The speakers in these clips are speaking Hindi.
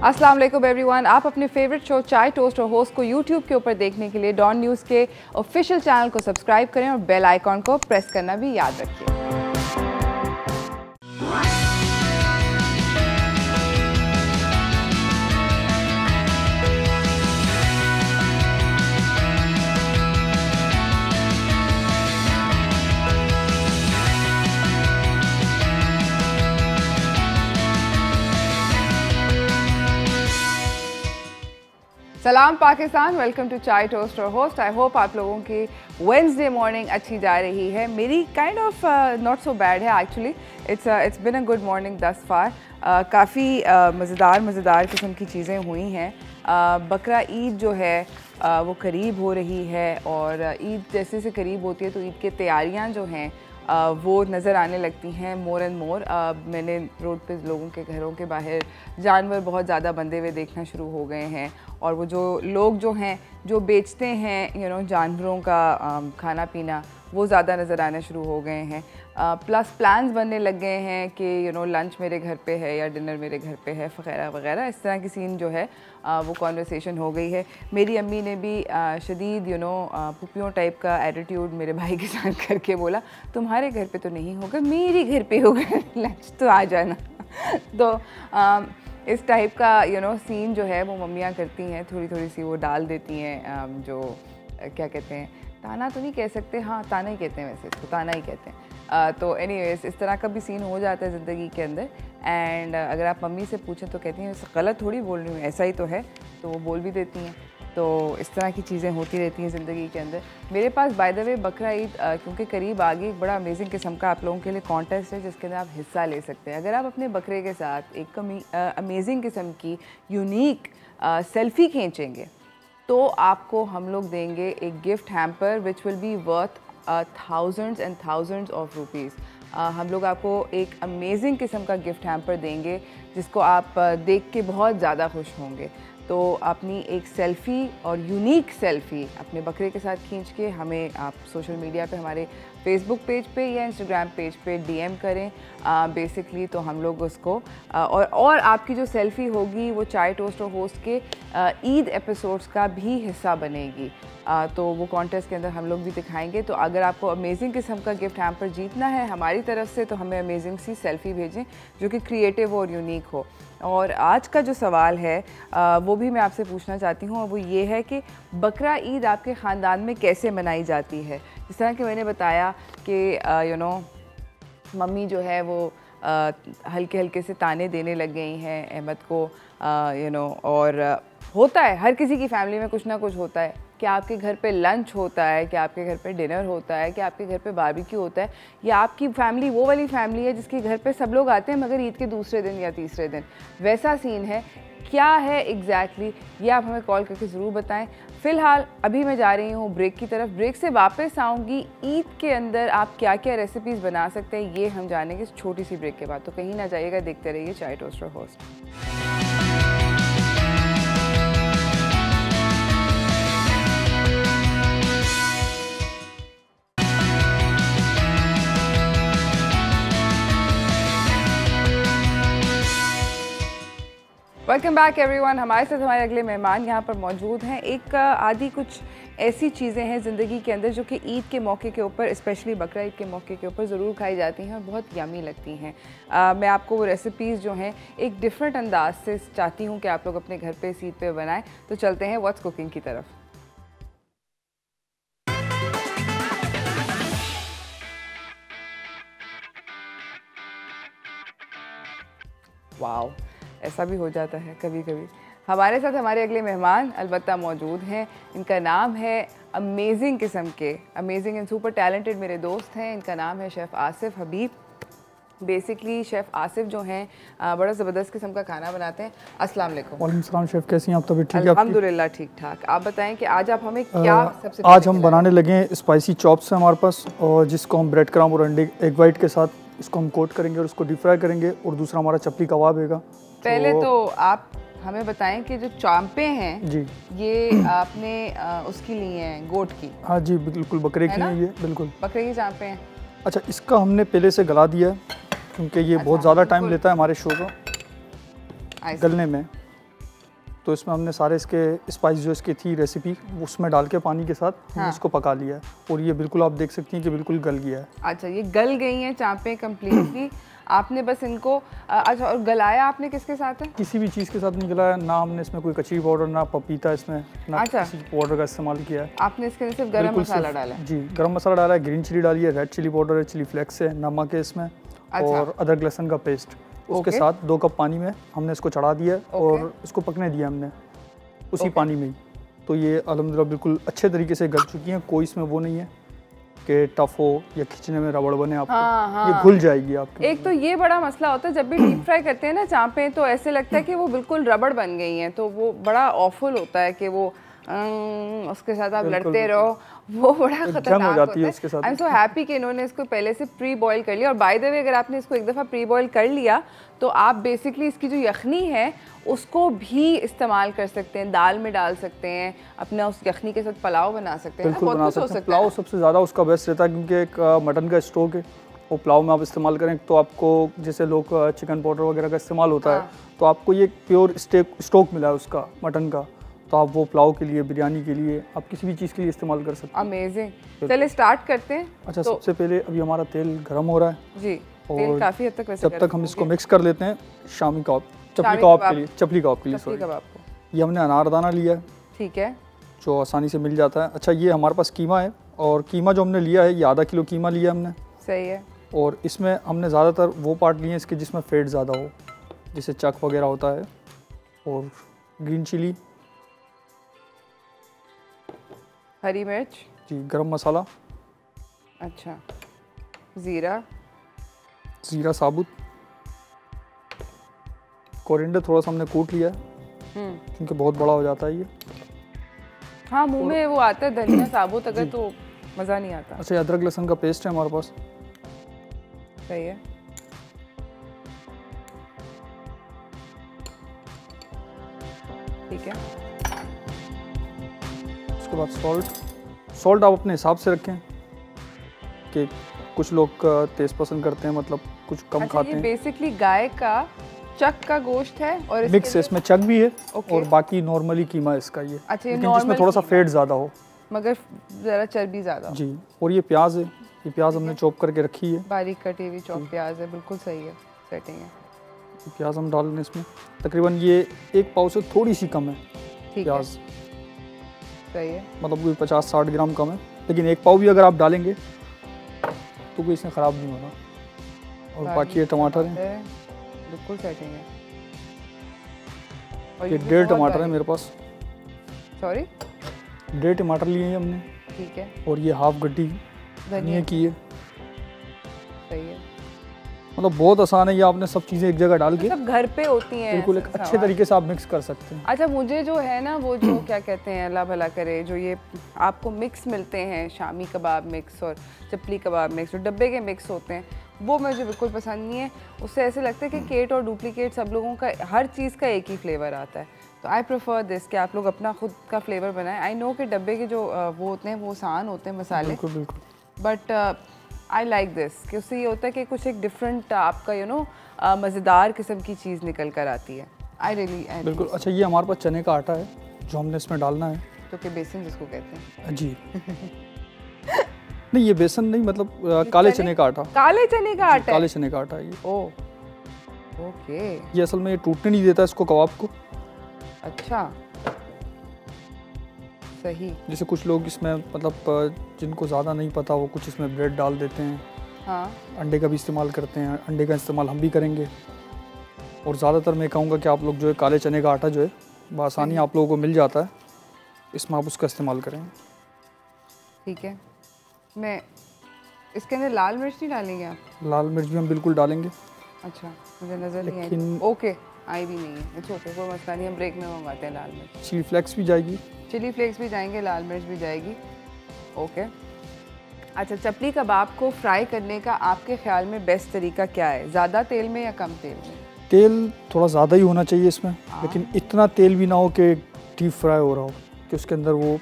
अस्सलाम वालेकुम एवरीवन। आप अपने फेवरेट शो चाय टोस्ट और होस्ट को यूट्यूब के ऊपर देखने के लिए डॉन न्यूज़ के ऑफिशियल चैनल को सब्सक्राइब करें और बेल आइकॉन को प्रेस करना भी याद रखिए। सलाम पाकिस्तान, वेलकम टू चाय टोस्ट और होस्ट। आई होप आप लोगों की वेडनेसडे मॉर्निंग अच्छी जा रही है। मेरी kind of not so bad है actually. It's been a good morning thus far. काफ़ी मज़ेदार किस्म की चीज़ें हुई हैं। बकरा ईद जो है वो करीब हो रही है और ईद जैसे से करीब होती है तो ईद की तैयारियां जो हैं वो नज़र आने लगती हैं मोर एंड मोर। मैंने रोड पे लोगों के घरों के बाहर जानवर बहुत ज़्यादा बंधे हुए देखना शुरू हो गए हैं और वो जो लोग जो हैं जो बेचते हैं जानवरों का खाना पीना वो ज़्यादा नज़र आने शुरू हो गए हैं। प्लस प्लान्स बनने लग गए हैं कि लंच मेरे घर पे है या डिनर मेरे घर पे है वगैरह वगैरह। इस तरह की सीन जो है वो कॉन्वर्सेशन हो गई है। मेरी अम्मी ने भी शदीद पुपियों टाइप का एटीट्यूड मेरे भाई के साथ करके बोला तुम्हारे घर पे तो नहीं होगा, मेरे घर पे होगा लंच, तो आ जाना। तो इस टाइप का सीन जो है वो मम्मियाँ करती हैं, थोड़ी थोड़ी सी वो डाल देती हैं। जो क्या कहते हैं, ताना तो नहीं कह सकते, हाँ ताना ही कहते हैं, वैसे इसको ताना ही कहते हैं। तो एनीवेज इस तरह का भी सीन हो जाता है ज़िंदगी के अंदर। एंड अगर आप मम्मी से पूछें तो कहती हैं गलत थोड़ी बोल रही हूँ, ऐसा ही तो है, तो वो बोल भी देती हैं। तो इस तरह की चीज़ें होती रहती हैं ज़िंदगी के अंदर। मेरे पास बाय द वे बकरा ईद क्योंकि करीब आ गई, एक बड़ा अमेजिंग किस्म का आप लोगों के लिए कॉन्टेस्ट है जिसके अंदर आप हिस्सा ले सकते हैं। अगर आप अपने बकरे के साथ एक अमेजिंग किस्म की यूनिक सेल्फ़ी खींचेंगे तो आपको हम लोग देंगे एक gift hamper which will be worth thousands and thousands of rupees. हम लोग आपको एक अमेजिंग किस्म का गिफ्ट हैम्पर देंगे जिसको आप देख के बहुत ज़्यादा खुश होंगे। तो अपनी एक सेल्फ़ी और यूनिक सेल्फ़ी अपने बकरे के साथ खींच के हमें आप सोशल मीडिया पे हमारे फेसबुक पेज पे या इंस्टाग्राम पेज पे डीएम करें बेसिकली। तो हम लोग उसको और आपकी जो सेल्फ़ी होगी वो चाय टोस्ट और होस्ट के ईद एपिसोड्स का भी हिस्सा बनेगी। तो वो कॉन्टेस्ट के अंदर हम लोग भी दिखाएंगे। तो अगर आपको अमेजिंग किस्म का गिफ्ट हैम्पर जीतना है हमारी तरफ से तो हमें अमेजिंग सी सेल्फ़ी भेजें जो कि क्रिएटिव और यूनिक हो। और आज का जो सवाल है वो भी मैं आपसे पूछना चाहती हूँ और वो ये है कि बकरा ईद आपके ख़ानदान में कैसे मनाई जाती है। जिस तरह कि मैंने बताया कि मम्मी जो है वो हल्के हल्के से ताने देने लग गई हैं अहमद को और होता है हर किसी की फैमिली में कुछ ना कुछ होता है। क्या आपके घर पे लंच होता है, क्या आपके घर पे डिनर होता है, क्या आपके घर पे बारबेक्यू होता है, या आपकी फैमिली वो वाली फैमिली है जिसके घर पे सब लोग आते हैं मगर ईद के दूसरे दिन या तीसरे दिन, वैसा सीन है। क्या है एग्जैक्टली ये आप हमें कॉल करके ज़रूर बताएं। फ़िलहाल अभी मैं जा रही हूँ ब्रेक की तरफ। ब्रेक से वापस आऊँगी, ईद के अंदर आप क्या क्या रेसिपीज़ बना सकते हैं ये हम जानेंगे इस छोटी सी ब्रेक के बाद। तो कहीं ना जाइएगा, देखते रहिए चाय टोस्ट और होस्ट। Welcome back everyone. हमारे साथ हमारे अगले मेहमान यहाँ पर मौजूद हैं। एक आदि कुछ ऐसी चीज़ें हैं ज़िंदगी के अंदर जो कि ईद के मौके के ऊपर, स्पेशली बकरा ईद के मौके के ऊपर ज़रूर खाई जाती हैं और बहुत यमी लगती हैं। मैं आपको वो रेसिपीज़ जो हैं एक डिफरेंट अंदाज से चाहती हूँ कि आप लोग अपने घर पे इस ईद पे बनाएं। तो चलते हैं व्हाट्स कुकिंग की तरफ। वाओ, ऐसा भी हो जाता है कभी कभी। हमारे साथ हमारे अगले मेहमान अलबत्ता मौजूद हैं। इनका नाम है अमेजिंग किस्म के, अमेजिंग एंड सुपर टैलेंटेड मेरे दोस्त हैं। इनका नाम है शेफ़ आसिफ हबीब। बेसिकली शेफ़ आसिफ जो हैं बड़ा ज़बरदस्त किस्म का खाना बनाते हैं। अस्सलाम वालेकुम। वालेकुम सलाम शेफ़, कैसी हैं आप? तबीयत ठीक है? अल्हम्दुलिल्लाह ठीक ठाक। आप बताएं कि आज आप हमें क्या सबसे आज हम बनाने लगे हैं स्पाइसी चॉप्स हैं हमारे पास, और जिसको हम ब्रेड क्रम्ब और अंडे एग वाइट के साथ इसको हम कोट करेंगे और उसको डीप फ्राई करेंगे। और दूसरा हमारा चपली कबाब हैगा। पहले तो आप हमें बताएं कि जो चांपे हैं जी ये आपने उसकी ली हैं गोट की? हाँ जी बिल्कुल, बकरे की हैं ये, बिल्कुल बकरे की चांपे हैं। अच्छा, इसका हमने पहले से गला दिया है क्योंकि ये बहुत ज़्यादा टाइम लेता है हमारे शो को गलने में। तो इसमें हमने सारे इसके स्पाइस जो इसकी थी रेसिपी उसमें डाल के पानी के साथ हमने इसको पका लिया है और ये बिल्कुल आप देख सकती हैं कि बिल्कुल गल गया है। अच्छा, ये गल गई हैं चांपें कम्प्लीटली। आपने बस इनको अच्छा, और गलाया आपने किसके साथ है? किसी भी चीज़ के साथ नहीं गलाया, ना हमने इसमें कोई कचरी पाउडर, ना पपीता इसमें, ना अच्छा, किसी पाउडर का इस्तेमाल किया है। आपने इसके अंदर सिर्फ गरम मसाला डाला है? जी, गरम मसाला डाला है, ग्रीन चिली डाली है, रेड चिली पाउडर है, चिली फ्लेक्स है, नमक है इसमें। अच्छा। और अदरक लहसुन का पेस्ट उसके साथ 2 कप पानी में हमने इसको चढ़ा दिया है और इसको पकने दिया हमने उसी पानी में ही। तो ये अल्हम्दुलिल्लाह बिल्कुल अच्छे तरीके से गल चुकी हैं, कोई इसमें वो नहीं है कि टफ हो या खींचने में रबड़ बने आपको। हाँ। ये घुल जाएगी आपकी। एक तो ये बड़ा मसला होता है जब भी डीप फ्राई करते हैं ना चांपें, तो ऐसे लगता है कि वो बिल्कुल रबड़ बन गई हैं, तो वो बड़ा ऑफुल होता है कि वो उसके साथ आप लड़ते रहो, वो बड़ा खतरनाक हो जाती है उसके साथ। आई एम सो हैप्पी कि इन्होंने इसको पहले से प्री बॉयल कर लिया। और बाय द वे, अगर आपने इसको एक दफ़ा प्री बॉयल कर लिया तो आप बेसिकली इसकी जो यखनी है उसको भी इस्तेमाल कर सकते हैं, दाल में डाल सकते हैं, अपना उस यखनी के साथ पुलाव बना सकते हैं। बिल्कुल बना सकते हैं। पुलाव सबसे ज़्यादा उसका बेस्ट रहता है क्योंकि एक मटन का स्टॉक है, वो पुलाव में आप इस्तेमाल करें तो आपको जैसे लोग चिकन पाउडर वगैरह का इस्तेमाल होता है, तो आपको ये प्योर स्टॉक मिला है उसका मटन का, तो आप वो पुलाव के लिए, बिरयानी के लिए, आप किसी भी चीज़ के लिए इस्तेमाल कर सकते हैं। अमेजिंग। चलिए स्टार्ट करते हैं। अच्छा, सबसे पहले अभी हमारा तेल गर्म हो रहा है जी, तेल काफ़ी हद तक वैसे जब तक हम इसको मिक्स कर लेते हैं शामी कबाब, चपली कबाब के लिए, चपली कबाब के लिए सॉरी। ये हमने अनारदाना लिया है, ठीक है, जो आसानी से मिल जाता है। अच्छा, ये हमारे पास कीमा है और कीमा जो हमने लिया है ये आधा किलो कीमा लिया हमने। सही है। और इसमें हमने ज़्यादातर वो पार्ट लिए हैं इसके जिसमें फैट ज़्यादा हो, जैसे चक वगैरह होता है। और ग्रीन चिली, हरी मिर्च जी, गरम मसाला, अच्छा, ज़ीरा, ज़ीरा साबुत, कोरिएंडर थोड़ा सा हमने कूट लिया है क्योंकि बहुत बड़ा हो जाता है ये। हाँ, मुंह में वो आता है धनिया साबुत अगर तो मज़ा नहीं आता। अच्छा, अदरक लहसुन का पेस्ट है हमारे पास। सही है। ठीक है। उसके बाद सॉल्ट आप अपने हिसाब से रखें कि कुछ लोग तेज़ पसंद करते हैं, मतलब कुछ कम खाते हैं। बेसिकली गाय का चक का गोश्त है और मिक्स है, इसमें चक भी है और बाकी नॉर्मली कीमा इसका ये। अच्छा, लेकिन जिसमें थोड़ा सा फैट ज़्यादा हो, मगर ज़रा चर्बी ज़्यादा जी। और ये प्याज है, ये प्याज हमने चॉप करके रखी है, बारीक कटी हुई चॉप प्याज है, बिल्कुल सही है, सेटिंग है। प्याज हम डाल लें इसमें, तकरीबन ये 1 पाव से थोड़ी सी कम है प्याज। सही है, मतलब कोई 50-60 ग्राम कम है, लेकिन 1 पाव भी अगर आप डालेंगे तो कोई इसमें ख़राब नहीं होना। और बाकी ये टमाटर है, बिल्कुल सेटिंग है। और ये 1.5 टमाटर है मेरे पास। सॉरी, 1.5 टमाटर लिए हैं हमने, ठीक है। और ये हाफ गड्डी धनिया की है। सही है, मतलब बहुत आसान है, ये आपने सब चीज़ें एक जगह डाल के सब घर पे होती हैं, बिल्कुल एक अच्छे तरीके से आप मिक्स कर सकते हैं। अच्छा, मुझे जो है ना वो जो क्या कहते हैं, अल्लाह भला करे, जो ये आपको मिक्स मिलते हैं, शामी कबाब मिक्स और चपली कबाब मिक्स, जो डब्बे के मिक्स होते हैं, वो मुझे बिल्कुल पसंद नहीं है। उससे ऐसे लगता है कि केट और डुप्लीकेट सब लोगों का हर चीज़ का एक ही फ्लेवर आता है। तो आई प्रेफर दिस कि आप लोग अपना खुद का फ्लेवर बनाएं। आई नो कि डब्बे के जो वो होते हैं वो आसान होते हैं मसाले, बिल्कुल बिल्कुल, बट आई लाइक दिस कि उससे ये होता है कि कुछ एक डिफरेंट आपका मज़ेदार किस्म की चीज़ निकल कर आती है। आई रियली बिल्कुल। अच्छा, ये हमारे पास चने का आटा है जो हमने इसमें डालना है, तो कि बेसन जिसको कहते हैं जी। नहीं, ये बेसन नहीं, मतलब काले चने का आटा। काले चने का आटा? काले चने का आटा है ये। ओह, ओके। ये असल में ये टूटने नहीं देता इसको, कबाब को। अच्छा, सही। जैसे कुछ लोग इसमें, मतलब जिनको ज़्यादा नहीं पता, वो कुछ इसमें ब्रेड डाल देते हैं। हाँ, अंडे का भी इस्तेमाल करते हैं, अंडे का इस्तेमाल हम भी करेंगे। और ज़्यादातर मैं कहूँगा कि आप लोग जो है काले चने का आटा जो है बआसानी आप लोगों को मिल जाता है, इसमें आप उसका इस्तेमाल करें। ठीक है। मैं इसके अंदर लाल मिर्च नहीं डालेंगे आप? लाल मिर्च भी हम बिल्कुल डालेंगे। अच्छा, मुझे नज़र नहीं आई। ओके, आई भी नहीं है, इट्स ओके, कोई मसला नहीं, हम ब्रेक में मंगाते हैं लाल मिर्च। चिली फ्लेक्स भी जाएगी, चिली फ्लेक्स भी जाएंगे, लाल मिर्च भी जाएगी। ओके। अच्छा, चपली कबाब को फ्राई करने का आपके ख्याल में बेस्ट तरीका क्या है? ज़्यादा तेल में या कम तेल में? तेल थोड़ा ज़्यादा ही होना चाहिए इसमें, लेकिन इतना तेल भी ना हो कि डीप फ्राई हो रहा हो, कि उसके अंदर वो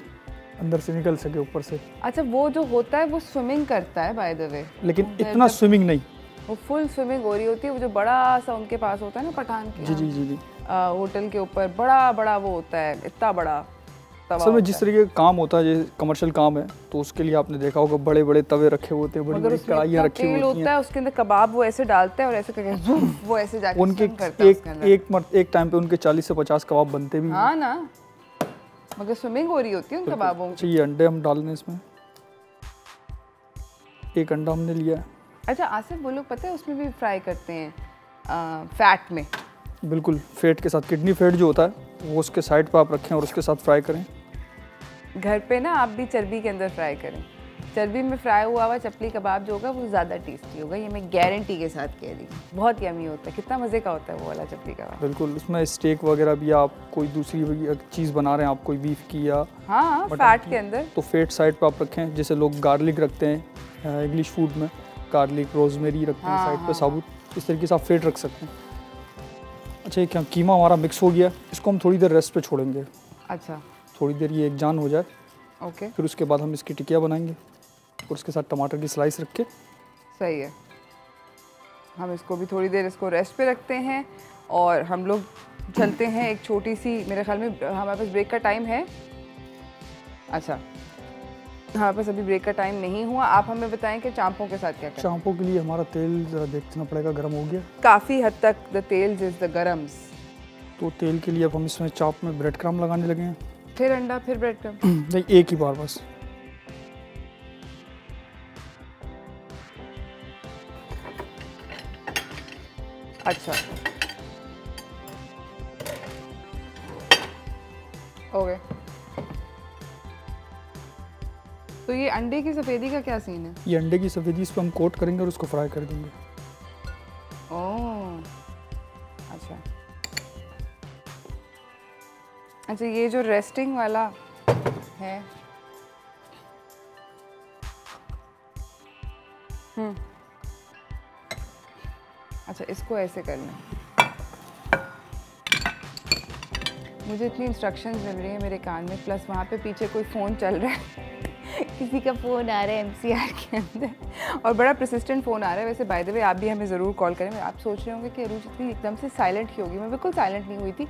अंदर से निकल सके ऊपर से। अच्छा, वो जो होता है वो स्विमिंग करता है बाय द वे, लेकिन इतना स्विमिंग नहीं, वो फुल स्विमिंग हो रही होती है, वो जो बड़ा सा उनके पास होता है ना पठान के जी जी जी जी होटल के ऊपर बड़ा बड़ा वो होता है, इतना बड़ा तवा। असल में जिस तरीके का काम होता है, ये कमर्शियल काम है, तो उसके लिए आपने देखा होगा बड़े बड़े तवे रखे होते हैं, बड़ी बड़ी कढ़ाइयाँ रखी होती हैं, उसके अंदर कबाब वो ऐसे डालते हैं और ऐसे करके वो ऐसे जाके उनके एक टाइम पे उनके 40 से 50 कबाब बनते भी हैं। हाँ ना, मगर स्विमिंग हो रही होती है उन कबाबों की। अच्छा, ये अंडे हम डाल दें इसमें, एक अंडा हमने लिया है। अच्छा आसिफ, वो लोग पता है उसमें भी फ्राई करते हैं फैट में। बिल्कुल, फैट के साथ, किडनी फैट जो होता है वो उसके साइड पे आप रखें और उसके साथ फ्राई करें। घर पे ना आप भी चर्बी के अंदर फ्राई करें, चर्बी में फ्राई हुआ चपली कबाब जो होगा वो ज़्यादा टेस्टी होगा, ये मैं गारंटी के साथ कह रही हूँ। बहुत यमी होता है, कितना मज़े का होता है वो वाला चपली कबाब। बिल्कुल, उसमें स्टेक वगैरह भी, आप कोई दूसरी चीज़ बना रहे हैं, आप कोई बीफ की या हाँ फैट के अंदर, तो फैट साइड पे आप रखें। जैसे लोग गार्लिक रखते हैं इंग्लिश फूड में, गार्लिक रोजमेरी रखते हैं साइड पे साबुत, इस तरीके से आप फैट रख सकते हैं। अच्छा, ये क्या कीमा हमारा मिक्स हो गया, इसको हम थोड़ी देर रेस्ट पे छोड़ेंगे। अच्छा, थोड़ी देर ये एक जान हो जाए, ओके। फिर उसके बाद हम इसकी टिकिया बनाएंगे और उसके साथ टमाटर की स्लाइस रख के। सही है, हम इसको भी थोड़ी देर इसको रेस्ट पे रखते हैं और हम लोग चलते हैं एक छोटी सी, मेरे ख्याल में हमारे पास ब्रेक का टाइम है। अच्छा, हमारे पास अभी ब्रेक का टाइम नहीं हुआ। आप हमें बताएं कि चांपों के साथ क्या करें। चांपों के लिए हमारा तेल ज़रा देखना पड़ेगा, गर्म हो गया काफ़ी हद तक। द तेल इज द गरम्स। तो तेल के लिए अब हम इसमें चाप में ब्रेड क्रम्ब लगाने लगे हैं। फिर अंडा, फिर ब्रेड क्रम्ब? नहीं, एक ही बार बस। अच्छा, ओके। तो ये अंडे की सफ़ेदी का क्या सीन है? ये अंडे की सफ़ेदी इस पर हम कोट करेंगे और उसको फ्राई कर देंगे। ओह, अच्छा अच्छा, ये जो रेस्टिंग वाला है, अच्छा इसको ऐसे करना। मुझे इतनी इंस्ट्रक्शंस मिल रही है मेरे कान में, प्लस वहाँ पे पीछे कोई फ़ोन चल रहा है किसी का फ़ोन आ रहा है MCR के अंदर, और बड़ा परसिस्टेंट फ़ोन आ रहा है। वैसे बाय द वे आप भी हमें ज़रूर कॉल करें। आप सोच रहे होंगे कि अरूज इतनी एकदम से साइलेंट क्यों होगी। मैं बिल्कुल साइलेंट नहीं हुई थी,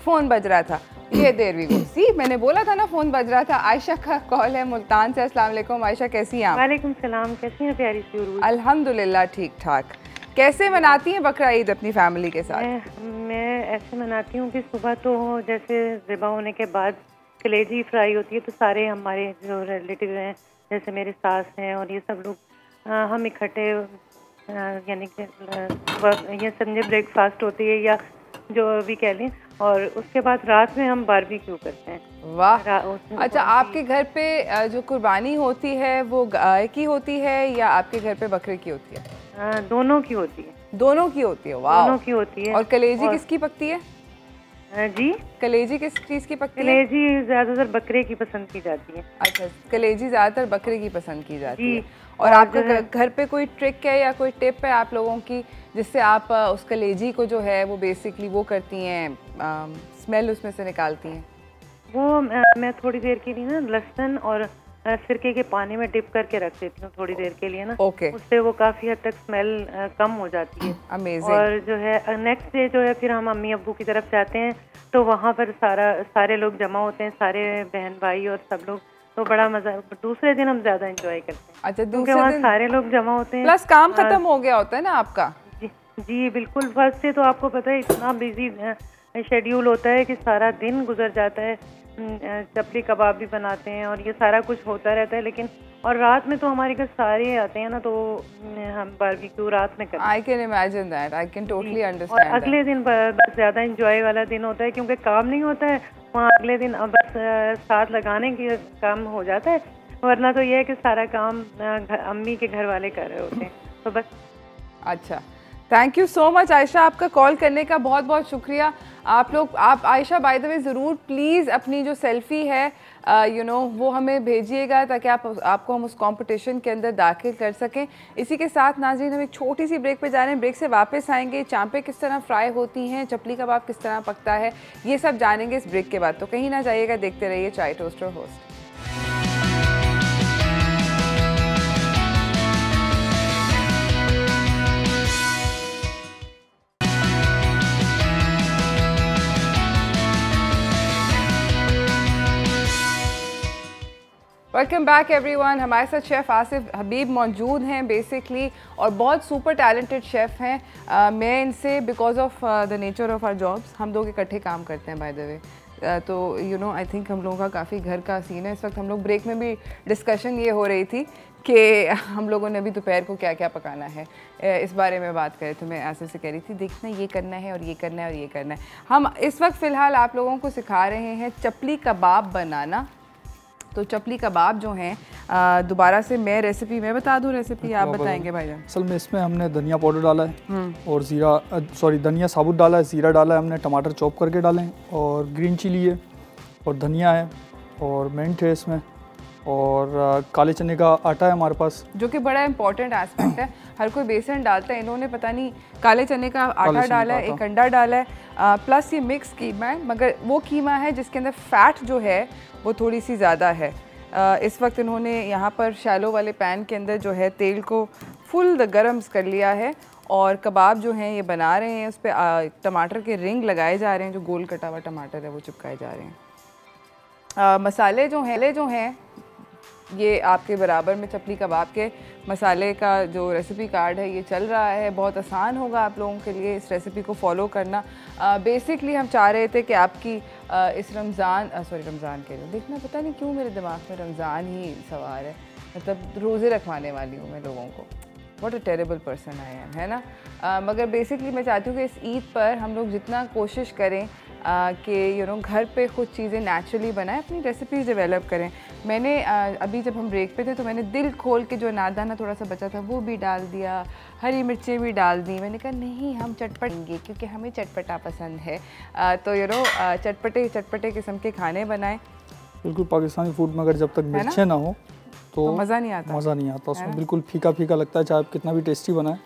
फ़ोन बज रहा था। ये देर वी गो, सी मैंने बोला था ना फ़ोन बज रहा था। आयशा का कॉल है मुल्तान से। अस्सलाम वालेकुम आयशा, कैसी हैं आप? वालेकुम सलाम, कैसी हैं प्यारी सी उरूज? अल्हम्दुलिल्लाह ठीक ठाक। कैसे मनाती हैं बकरा ईद अपनी फैमिली के साथ? मैं ऐसे मनाती हूँ कि सुबह तो जैसे ज़िबा होने के बाद कलेजी फ्राई होती है, तो सारे हमारे जो रिलेटिव हैं, जैसे मेरे सास हैं और ये सब लोग, हम इकट्ठे यानी कि ये संडे ब्रेकफास्ट होती है या जो भी कह लें, और उसके बाद रात में हम बारबेक्यू करते हैं। वाह। अच्छा, आपके घर पे जो कुर्बानी होती है वो गाय की होती है या आपके घर पे बकरे की होती है? दोनों की होती है। दोनों की होती है? वाह, दोनों की होती है। और कलेजी किसकी पकती है? जी, कलेजी किस चीज़ की पकती है? कलेजी ज़्यादातर बकरे की पसंद की जाती है। अच्छा, कलेजी ज़्यादातर बकरे की पसंद की जाती है। और और आपका घर पे कोई ट्रिक है या कोई टिप है आप लोगों की जिससे आप उस कलेजी को जो है वो बेसिकली वो करती हैं, स्मेल उसमें से निकालती हैं? वो मैं थोड़ी देर के लिए ना लहसुन और सिरके के पानी में डिप करके रख देती हूँ थोड़ी देर के लिए ना। ओके। उससे वो काफ़ी हद तक स्मेल कम हो जाती है। अमेजिंग। और जो है नेक्स्ट डे जो है फिर हम अम्मी अब्बू की तरफ जाते हैं, तो वहाँ पर सारे लोग जमा होते हैं, सारे बहन भाई और सब लोग, तो बड़ा मजा। दूसरे दिन हम ज्यादा एंजॉय करते हैं। अच्छा, क्योंकि वहाँ सारे लोग जमा होते हैं, प्लस काम खत्म हो गया होता है ना आपका। जी बिल्कुल। फर्स्ट से तो आपको पता है इतना बिजी शेड्यूल होता है कि सारा दिन गुजर जाता है। चपली कबाब भी बनाते हैं और ये सारा कुछ होता रहता है, लेकिन और रात में तो हमारे घर सारे आते हैं ना, तो हम बारबेक्यू रात में करते हैं। I can imagine that, I can totally understand. और अगले दिन बस ज़्यादा इंजॉय वाला दिन होता है, क्योंकि काम नहीं होता है वहाँ अगले दिन, बस साथ लगाने के काम हो जाता है, वरना तो ये है कि सारा काम अम्मी के घर वाले कर रहे होते हैं, तो बस। अच्छा, thank you so much Ayesha, आपका कॉल करने का बहुत बहुत शुक्रिया। आप आयशा बाय द वे ज़रूर प्लीज़ अपनी जो सेल्फ़ी है वो हमें भेजिएगा, ताकि आपको हम उस कंपटीशन के अंदर दाखिल कर सकें। इसी के साथ नाज़रीन, हम एक छोटी सी ब्रेक पे जा रहे हैं। ब्रेक से वापस आएंगे, चांपे किस तरह फ्राई होती हैं, चपली कबाब किस तरह पकता है, ये सब जानेंगे इस ब्रेक के बाद। तो कहीं ना जाइएगा, देखते रहिए चाय toaster host. Welcome back everyone. हमारे साथ शेफ़ आसिफ हबीब मौजूद हैं बेसिकली, और बहुत सुपर टैलेंटेड शेफ़ हैं। मैं इनसे because of the nature of our jobs, हम लोग इकट्ठे काम करते हैं बाय द वे, तो यू नो आई थिंक हम लोगों का काफ़ी घर का सीन है। इस वक्त हम लोग ब्रेक में भी डिस्कशन ये हो रही थी कि हम लोगों ने भी दोपहर को क्या क्या पकाना है, इस बारे में बात करें। तो मैं ऐसे से कह रही थी, देखना ये करना है और ये करना है और ये करना है। हम इस वक्त फ़िलहाल आप लोगों को सिखा रहे हैं चपली कबाब बनाना। तो चपली कबाब जो हैं, दोबारा से मैं रेसिपी मैं बता दूं, रेसिपी आप बताएंगे भाईजान? असल में इसमें हमने धनिया पाउडर डाला है और धनिया साबुत डाला है, ज़ीरा डाला है हमने, टमाटर चॉप करके डाले हैं, और ग्रीन चिली है और धनिया है और मिंट है इसमें, और काले चने का आटा है हमारे पास, जो कि बड़ा इंपॉर्टेंट एस्पेक्ट है। हर कोई बेसन डालता है, इन्होंने पता नहीं काले चने का आटा डाला है, एक अंडा डाला है, प्लस ये मिक्स कीमा है, मगर वो कीमा है जिसके अंदर फ़ैट जो है वो थोड़ी सी ज़्यादा है। इस वक्त इन्होंने यहाँ पर शैलो वाले पैन के अंदर जो है तेल को फुल गर्म कर लिया है, और कबाब जो हैं ये बना रहे हैं। उस पर टमाटर के रिंग लगाए जा रहे हैं, जो गोल कटा हुआ टमाटर है वो चिपकाए जा रहे हैं। मसाले जो हैं ये आपके बराबर में चपली कबाब के मसाले का जो रेसिपी कार्ड है ये चल रहा है। बहुत आसान होगा आप लोगों के लिए इस रेसिपी को फॉलो करना। बेसिकली हम चाह रहे थे कि आपकी इस रमज़ान के लिए, देखना पता नहीं क्यों मेरे दिमाग में रमज़ान ही सवार है, मतलब रोज़े रखवाने वाली हूँ मैं लोगों को। What a terrible person I am, है ना। मगर बेसिकली मैं चाहती हूँ कि इस ईद पर हम लोग जितना कोशिश करें कि यू नो घर पे खुद चीज़ें नेचुरली बनाएं, अपनी रेसिपीज़ डेवलप करें। मैंने अभी जब हम ब्रेक पे थे तो मैंने दिल खोल के जो नादाना थोड़ा सा बचा था वो भी डाल दिया, हरी मिर्चें भी डाल दी। मैंने कहा नहीं, हम चटपटेंगे क्योंकि हमें चटपटा पसंद है। तो यू नो चटपटे किस्म के खाने बनाएं। बिल्कुल पाकिस्तानी फूड में अगर जब तक मिर्चें ना हो तो मज़ा नहीं आता उसमें बिल्कुल फीका फीका लगता है, चाहे आप कितना भी टेस्टी बनाए।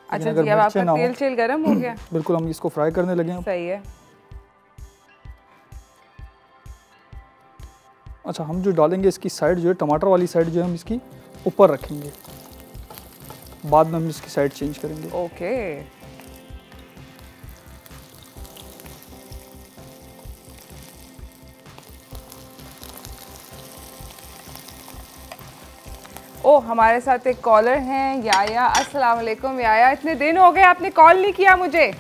अच्छा जी, अब आपका तेल गर्म हो गया? बिल्कुल, हम इसको फ्राई करने लगे हैं। सही है। अच्छा, हम जो डालेंगे इसकी साइड जो है, टमाटर वाली साइड जो है हम इसकी ऊपर रखेंगे, बाद में हम इसकी साइड चेंज करेंगे। ओके। ओ, हमारे साथ एक कॉलर हैं याया। अस्सलाम वालेकुम याया, इतने दिन हो गए आपने कॉल नहीं किया मुझे।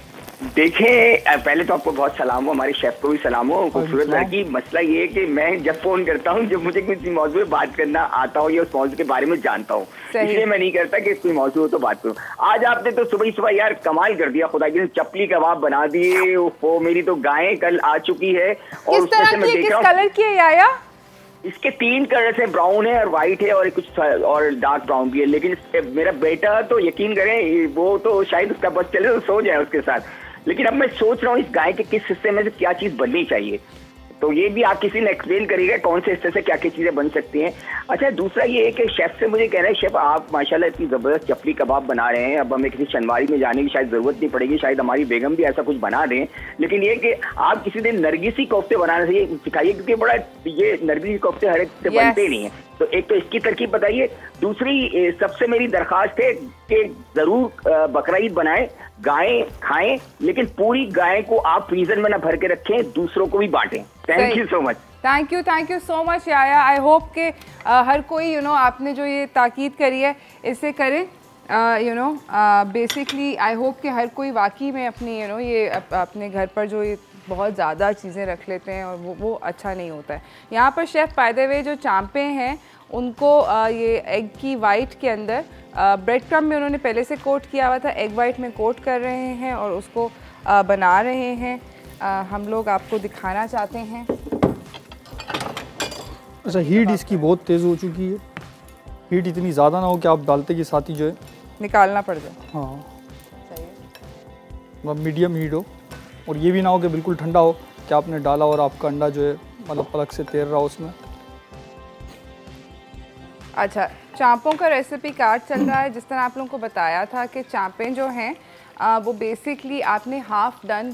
देखिए, पहले तो आपको बहुत सलाम हो, हमारे शेफ को भी सलाम हो। खूबसूरत लड़की। मसला ये है कि मैं जब फोन करता हूँ, जब मुझे किसी मौजूद में बात करना आता हो या उस मौजूद के बारे में जानता हूँ, इसलिए मैं नहीं करता कि कोई मौजूद हो तो बात करूँ। आज आपने तो सुबह ही सुबह यार कमाल कर दिया, खुदा की चपली कबाब बना दिए। वो मेरी तो गायें कल आ चुकी है। और किस तरह की, किस कलर की है याया? इसके 3 कलर है, ब्राउन है और वाइट है और कुछ और डार्क ब्राउन भी है। लेकिन मेरा बेटा तो यकीन करें, वो तो शायद उसका बस चले तो सो जाए उसके साथ। लेकिन अब मैं सोच रहा हूँ इस गाय के किस हिस्से में से क्या चीज बननी चाहिए, तो ये भी आप किसी ने एक्सप्लेन करिएगा कौन से हिस्से से क्या क्या चीजें बन सकती हैं। अच्छा, दूसरा ये है कि शेफ से मुझे कह रहे हैं, शेफ आप माशाल्लाह इतनी जबरदस्त चपली कबाब बना रहे हैं, अब हमें किसी शनवारी में जाने की शायद जरूरत नहीं पड़ेगी, शायद हमारी बेगम भी ऐसा कुछ बना दें। लेकिन ये कि आप किसी दिन नरगिसी कोफ्ते बनाना सिखाइए, क्योंकि बड़ा ये नरगिसी कोफ्ते हर एक से बनते नहीं है। तो एक तो इसकी तरकीब बताइए। दूसरी सबसे मेरी दरखास्त है कि जरूर बकरा ईद बनाएं, गायें खाएं, लेकिन पूरी गाय को आप फ्रीजर में ना भर के रखें, दूसरों को भी बांटें। Thank you so much. Thank you so much याया। आई होप के हर कोई यू नो आपने जो ये ताकीद करी है इससे करें। You know basically I hope कि हर कोई वाकई में अपनी यू नो ये अपने घर पर जो ये बहुत ज़्यादा चीज़ें रख लेते हैं और वो अच्छा नहीं होता है। यहाँ पर शेफ़ बाय द वे जो चांपे हैं उनको ये एग की वाइट के अंदर ब्रेड क्रम में उन्होंने पहले से कोट किया हुआ था, एग वाइट में कोट कर रहे हैं और उसको बना रहे हैं। हम लोग आपको दिखाना चाहते हैं। अच्छा, हीट इसकी बहुत तेज़ हो चुकी है, हीट इतनी ज़्यादा ना हो कि आप डालते के साथ ही जो है निकालना पड़ जाए। हाँ, सही है। मतलब मीडियम हीट हो, और ये भी ना हो कि बिल्कुल ठंडा हो कि आपने डाला और आपका अंडा जो है मतलब पलक से तैर रहा हो उसमें। अच्छा, चांपों का रेसिपी कार्ड चल रहा है। जिस तरह आप लोगों को बताया था कि चांपें जो हैं वो बेसिकली आपने हाफ़ डन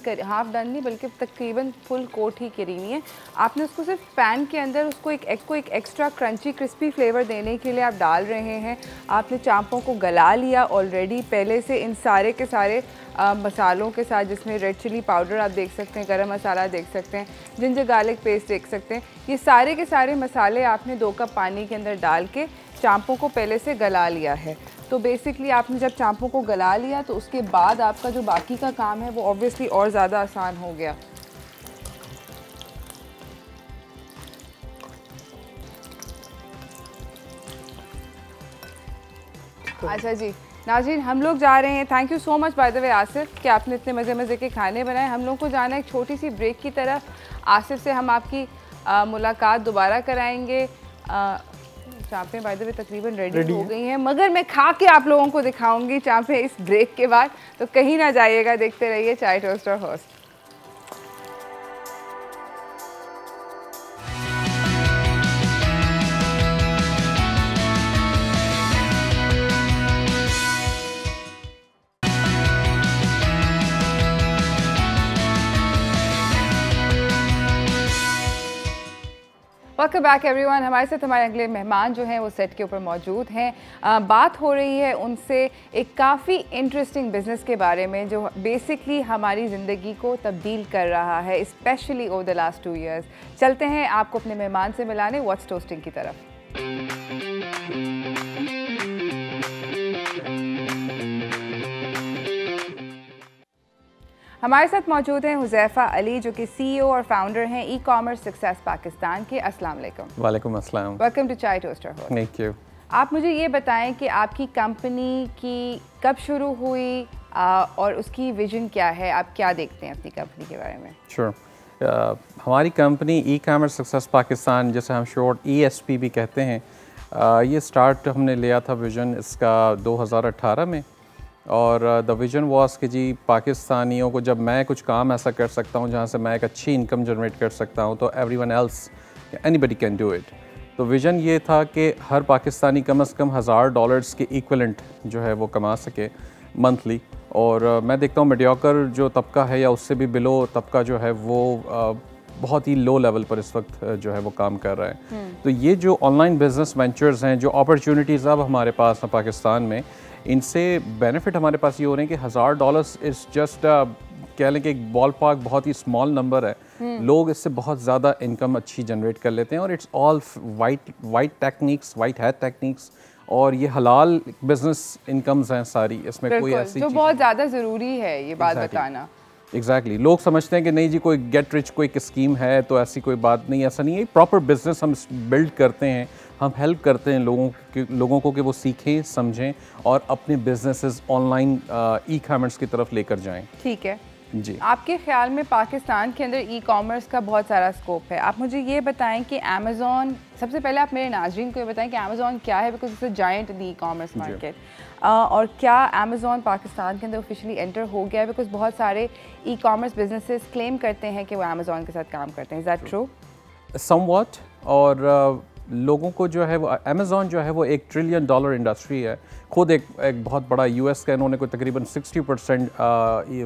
नहीं बल्कि तकरीबन फुल कोट ही करीनी है। आपने उसको सिर्फ पैन के अंदर उसको एक एक्स्ट्रा क्रंची क्रिस्पी फ्लेवर देने के लिए आप डाल रहे हैं। आपने चांपों को गला लिया ऑलरेडी पहले से इन सारे के सारे मसालों के साथ, जिसमें रेड चिली पाउडर आप देख सकते हैं, गरम मसाला देख सकते हैं, जिंजर गार्लिक पेस्ट देख सकते हैं। ये सारे के सारे मसाले आपने 2 कप पानी के अंदर डाल के चांपों को पहले से गला लिया है। तो बेसिकली आपने जब चांपों को गला लिया तो उसके बाद आपका जो बाकी का काम है वो ऑब्वियसली और ज़्यादा आसान हो गया। अच्छा जी नाज़रीन, हम लोग जा रहे हैं। Thank you so much by the way Asif कि आपने इतने मज़े मज़े के खाने बनाए। हम लोग को जाना है एक छोटी सी ब्रेक की तरफ। आसिफ से हम आपकी मुलाकात दोबारा कराएंगे। चाँपें बाय द वे तकरीबन रेडी हो गई हैं, मगर मैं खा के आप लोगों को दिखाऊंगी चाँपें इस ब्रेक के बाद। तो कहीं ना जाइएगा, देखते रहिए चाय toaster host. Welcome back everyone. हमारे साथ हमारे अगले मेहमान जो हैं वो सेट के ऊपर मौजूद हैं। बात हो रही है उनसे एक काफ़ी इंटरेस्टिंग बिज़नेस के बारे में जो बेसिकली हमारी ज़िंदगी को तब्दील कर रहा है, specially over the last 2 years. चलते हैं आपको अपने मेहमान से मिलाने व्हाट्स टोस्टिंग की तरफ। हमारे साथ मौजूद हैं हुज़ैफ़ा अली जो कि CEO और फाउंडर हैं ई कॉमर्स सक्सेस पाकिस्तान के। अस्सलाम वालेकुम। वालेकुम अस्सलाम। वेलकम टू चाय टोस्टर होस्ट। Thank you. आप मुझे ये बताएं कि आपकी कंपनी की कब शुरू हुई और उसकी विजन क्या है, आप क्या देखते हैं अपनी कंपनी के बारे में? श्योर। हमारी company e commerce success Pakistan, जैसे हम शॉर्ट ESP भी कहते हैं, ये स्टार्ट हमने लिया था विज़न इसका 2018 में। और द विज़न वास कि जी पाकिस्तानियों को जब मैं कुछ काम ऐसा कर सकता हूँ जहाँ से मैं एक अच्छी इनकम जनरेट कर सकता हूँ तो everyone else anybody can do it. तो विज़न ये था कि हर पाकिस्तानी कम से कम $1000 के इक्वलेंट जो है वो कमा सके मंथली। और मैं देखता हूँ मीडियोकर जो तबका है या उससे भी बिलो तबका जो है वो बहुत ही लो लेवल पर इस वक्त जो है वो काम कर रहा है। तो ये जो ऑनलाइन बिजनेस वेंचर्स हैं, जो अपॉर्चुनिटीज़ अब हमारे पास हैं पाकिस्तान में, इनसे बेनिफिट हमारे पास ये हो रहे हैं कि $1000 इज़ जस्ट कह लें कि एक बॉल पार्क बहुत ही स्मॉल नंबर है। लोग इससे बहुत ज़्यादा इनकम अच्छी जनरेट कर लेते हैं और it's all white techniques, white hat techniques, और ये हलाल बिजनेस इनकम्स हैं सारी। इसमें कोई ऐसी जो बहुत ज़्यादा ज़रूरी है ये बात बताना। एग्जैक्टली लोग समझते हैं कि नहीं जी कोई गेट रिच कोई स्कीम है, तो ऐसी कोई बात नहीं, ऐसा नहीं है। प्रॉपर बिजनेस हम बिल्ड करते हैं, हम हेल्प करते हैं लोगों को कि वो सीखें, समझें और अपने बिजनेसेस ऑनलाइन ई कॉमर्स की तरफ लेकर जाएं। ठीक है जी। आपके ख्याल में पाकिस्तान के अंदर ई कॉमर्स का बहुत सारा स्कोप है। आप मुझे ये बताएं कि अमेज़ॉन, सबसे पहले आप मेरे नाज़रीन को ये बताएं कि अमेज़ॉन क्या है, because it's a giant in the e commerce market. और क्या अमेज़ॉन पाकिस्तान के अंदर ऑफिशियली एंटर हो गया है, बिकॉज बहुत सारे ई कॉमर्स बिजनेसेस क्लेम करते हैं कि वो अमेज़ॉन के साथ काम करते हैं। Is that true? समवॉट। और लोगों को जो है वो अमेज़ॉन जो है वो $1 ट्रिलियन इंडस्ट्री है। खुद एक बहुत बड़ा US का इन्होंने कोई तकरीबन 60%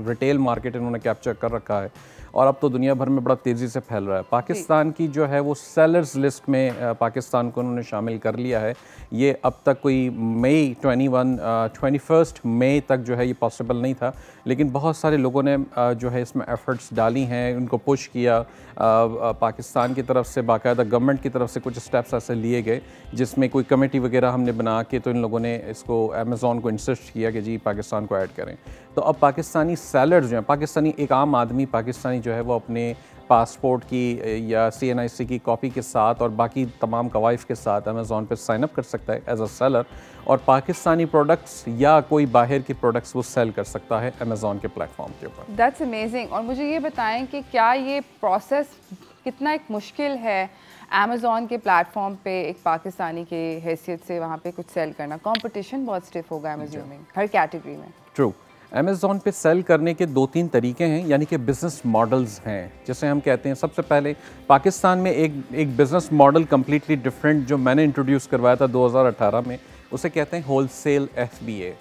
रिटेल मार्केट इन्होंने कैप्चर कर रखा है और अब तो दुनिया भर में बड़ा तेज़ी से फैल रहा है। पाकिस्तान की जो है वो सेलर्स लिस्ट में पाकिस्तान को उन्होंने शामिल कर लिया है। ये अब तक कोई मई 21 मई तक जो है ये पॉसिबल नहीं था, लेकिन बहुत सारे लोगों ने जो है इसमें एफर्ट्स डाली हैं, उनको पुश किया। पाकिस्तान की तरफ से बाकायदा गवर्नमेंट की तरफ से कुछ स्टेप्स ऐसे लिए गए जिसमें कोई कमेटी वगैरह हमने बना के तो इन लोगों ने इसको अमेज़ॉन को इंसिस्ट किया कि जी पाकिस्तान को ऐड करें। तो अब पाकिस्तानी सेलर्स जो हैं, पाकिस्तानी एक आम आदमी पाकिस्तानी जो है वो अपने पासपोर्ट की या CNIC की कॉपी के साथ और बाकी तमाम कवाइफ के साथ अमेज़ॉन पे साइन अप कर सकता है एज अ सेलर, और पाकिस्तानी प्रोडक्ट्स या कोई बाहर की प्रोडक्ट्स वो सेल कर सकता है अमेज़ॉन के प्लेटफॉर्म के ऊपर। That's amazing. और मुझे ये बताएं कि क्या ये प्रोसेस कितना एक मुश्किल है अमेज़ॉन के प्लेटफॉर्म पे एक पाकिस्तानी के हैसियत से वहाँ पे कुछ सेल करना? कंपटीशन बहुत स्टिफ होगा अमेज़ॉन में हर कैटेगरी में। ट्रू। अमेज़ॉन पे सेल करने के 2-3 तरीके हैं, यानी कि बिज़नेस मॉडल्स हैं जैसे हम कहते हैं। सबसे पहले पाकिस्तान में एक बिज़नेस मॉडल कम्प्लीटली डिफरेंट जो मैंने इंट्रोड्यूस करवाया था 2018 में, उसे कहते हैं wholesale FBA।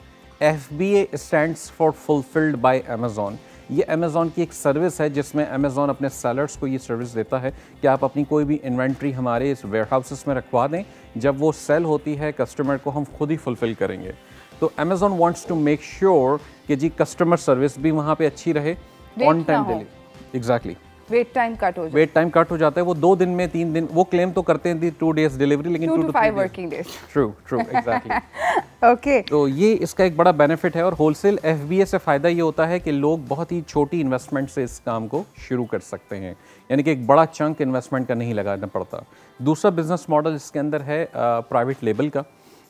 FBA stands for fulfilled by Amazon. ये अमेज़ॉन की एक सर्विस है जिसमें अमेज़ॉन अपने सेलर्स को ये सर्विस देता है कि आप अपनी कोई भी इन्वेंट्री हमारे इस वेयरहाउसेस में रखवा दें, जब वो सेल होती है कस्टमर को हम खुद ही फुलफ़िल करेंगे। तो Amazon wants to make sure कि जी कस्टमर सर्विस भी वहाँ पे अच्छी रहे, on time delivery. Exactly, wait time cut हो जाता है। वो 2 दिन में 3 दिन, वो क्लेम तो करते हैं 2 डेज डिलीवरी, लेकिन 2 to 5 working days. True exactly. Okay, तो ये इसका एक बड़ा बेनिफिट है। और होलसेल FBA से फ़ायदा ये होता है कि लोग बहुत ही छोटी इन्वेस्टमेंट से इस काम को शुरू कर सकते हैं, यानी कि एक बड़ा चंक इन्वेस्टमेंट का नहीं लगाना पड़ता। दूसरा बिजनेस मॉडल इसके अंदर है प्राइवेट लेबल का,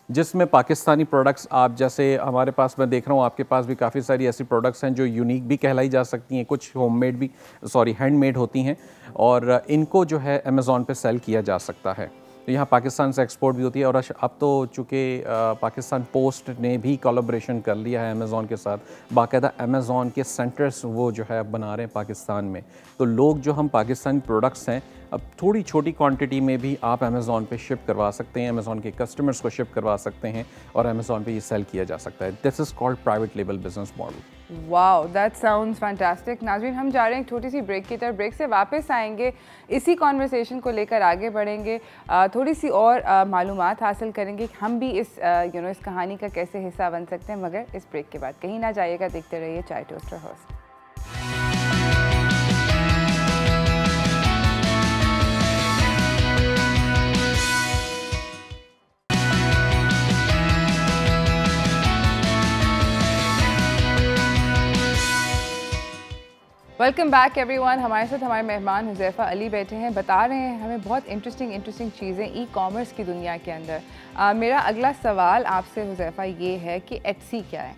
जिसमें पाकिस्तानी प्रोडक्ट्स, आप जैसे हमारे पास, मैं देख रहा हूँ आपके पास भी काफ़ी सारी ऐसी प्रोडक्ट्स हैं जो यूनिक भी कहलाई जा सकती हैं, कुछ होममेड भी, हैंडमेड होती हैं, और इनको जो है अमेज़ॉन पे सेल किया जा सकता है। तो यहाँ पाकिस्तान से एक्सपोर्ट भी होती है। और अब तो चूँकि पाकिस्तान पोस्ट ने भी कोलैबोरेशन कर लिया है अमेज़ॉन के साथ, बाकायदा अमेज़ॉन के सेंटर्स वो जो है बना रहे हैं पाकिस्तान में। तो लोग जो हम पाकिस्तानी प्रोडक्ट्स हैं, अब थोड़ी छोटी क्वांटिटी में भी आप अमेज़ॉन पे शिप करवा सकते हैं, अमेज़ॉन के कस्टमर्स को शिप करवा सकते हैं, और अमेज़ॉन पे ये सेल किया जा सकता है। This is called private label business model. Wow, that sounds fantastic. नाज़रीन, हम जा रहे हैं एक छोटी सी ब्रेक की तरफ। ब्रेक से वापस आएंगे, इसी कॉन्वर्सेशन को लेकर आगे बढ़ेंगे, थोड़ी सी और मालूमात हासिल करेंगे कि हम भी इस इस कहानी का कैसे हिस्सा बन सकते हैं। मगर इस ब्रेक के बाद कहीं ना जाइएगा, देखते रहिए चाय toaster host. Welcome back everyone. हमारे साथ हमारे मेहमान हुज़ैफ़ा अली बैठे हैं, बता रहे हैं हमें बहुत इंटरेस्टिंग चीज़ें ई कॉमर्स की दुनिया के अंदर। मेरा अगला सवाल आपसे हुज़ैफ़ा ये है कि एटसी क्या है?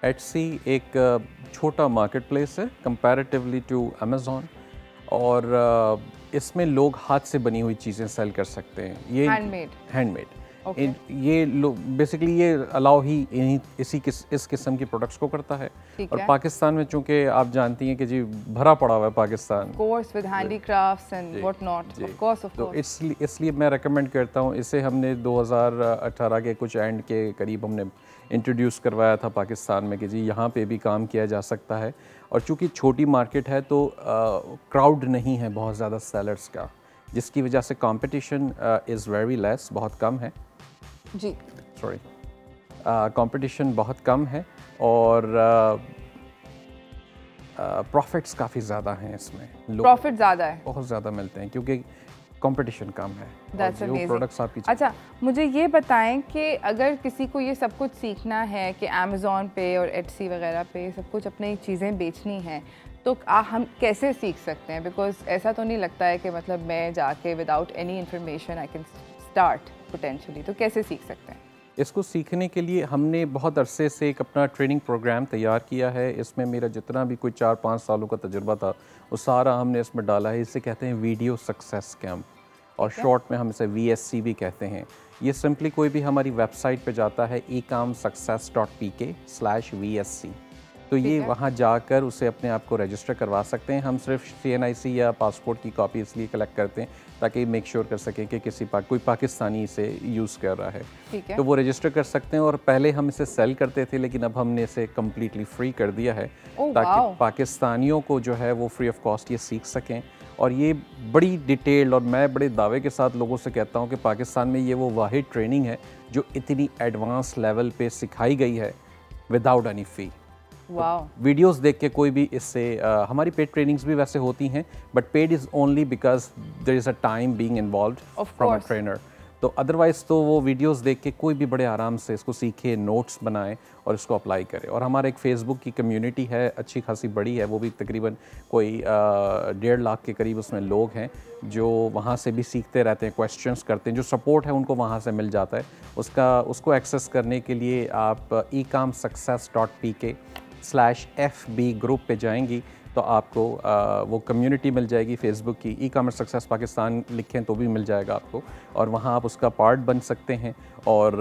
एटसी एक छोटा मार्केट प्लेस है कंपैरेटिवली टू अमेज़ॉन, और इसमें लोग हाथ से बनी हुई चीज़ें सेल कर सकते हैं। ये हैंडमेड Okay. ये बेसिकली ये अलाउ ही इस किस्म की प्रोडक्ट्स को करता है। और पाकिस्तान में चूंकि आप जानती हैं कि जी भरा पड़ा हुआ है Pakistan course with handicrafts and what not, of course. तो इसलिए मैं रेकमेंड करता हूँ इसे। हमने 2018 के कुछ एंड के करीब हमने इंट्रोड्यूस करवाया था पाकिस्तान में कि जी यहाँ पे भी काम किया जा सकता है। और चूँकि छोटी मार्केट है तो क्राउड नहीं है बहुत ज़्यादा सेलर्स का, जिसकी वजह से कंपटीशन इज़ वेरी लेस, बहुत कम है जी, सॉरी, कंपटीशन बहुत कम है, और प्रॉफिट्स काफ़ी ज़्यादा हैं इसमें। प्रॉफिट ज़्यादा है, बहुत ज़्यादा मिलते हैं क्योंकि कंपटीशन कम है। That's amazing. प्रोडक्ट्स आपकी। अच्छा, मुझे ये बताएं कि अगर किसी को ये सब कुछ सीखना है कि अमेज़ॉन पे और एटसी वगैरह पे सब कुछ अपनी चीज़ें बेचनी हैं, तो हम कैसे सीख सकते हैं? बिकॉज ऐसा तो नहीं लगता है कि मतलब मैं जाके without any information I can start potentially, तो कैसे सीख सकते हैं? इसको सीखने के लिए हमने बहुत अरसे से एक अपना ट्रेनिंग प्रोग्राम तैयार किया है। इसमें मेरा जितना भी कोई 4-5 सालों का तजुर्बा था वो सारा हमने इसमें डाला है। इसे कहते हैं वीडियो सक्सेस कैंप, और शॉर्ट में हम इसे VSC भी कहते हैं। ये सिंपली कोई भी हमारी वेबसाइट पे जाता है ecomsuccess.pk/VSC, तो ये वहाँ जाकर उसे अपने आप को रजिस्टर करवा सकते हैं। हम सिर्फ CNIC या पासपोर्ट की कॉपी इसलिए कलेक्ट करते हैं ताकि मेक श्योर कर सकें कि कोई पाकिस्तानी इसे यूज़ कर रहा है, तो वो रजिस्टर कर सकते हैं। और पहले हम इसे सेल करते थे, लेकिन अब हमने इसे कम्प्लीटली फ्री कर दिया है ताकि पाकिस्तानियों को जो है वो फ्री ऑफ कॉस्ट ये सीख सकें। और ये बड़ी डिटेल, और मैं बड़े दावे के साथ लोगों से कहता हूँ कि पाकिस्तान में ये वो वाहिद ट्रेनिंग है जो इतनी एडवांस लेवल पे सिखाई गई है विदाउट एनी फ़ी। वीडियोस देख के कोई भी इससे हमारी पेड ट्रेनिंग्स भी वैसे होती हैं, but paid is only because there is a time being involved from a trainer. तो अदरवाइज़ तो वो वीडियोस देख के कोई भी बड़े आराम से इसको सीखे, नोट्स बनाए और इसको अप्लाई करे। और हमारा एक फ़ेसबुक की कम्युनिटी है, अच्छी खासी बड़ी है, वो भी तकरीबन कोई 1.5 लाख के करीब उसमें लोग हैं जो वहाँ से भी सीखते रहते हैं, क्वेश्चंस करते हैं, जो सपोर्ट है उनको वहाँ से मिल जाता है। उसको एक्सेस करने के लिए आप ecomsuccess.pk/FB ग्रुप पे जाएंगी तो आपको वो कम्युनिटी मिल जाएगी फेसबुक की। ई-कॉमर्स सक्सेस पाकिस्तान लिखें तो भी मिल जाएगा आपको, और वहाँ आप उसका पार्ट बन सकते हैं, और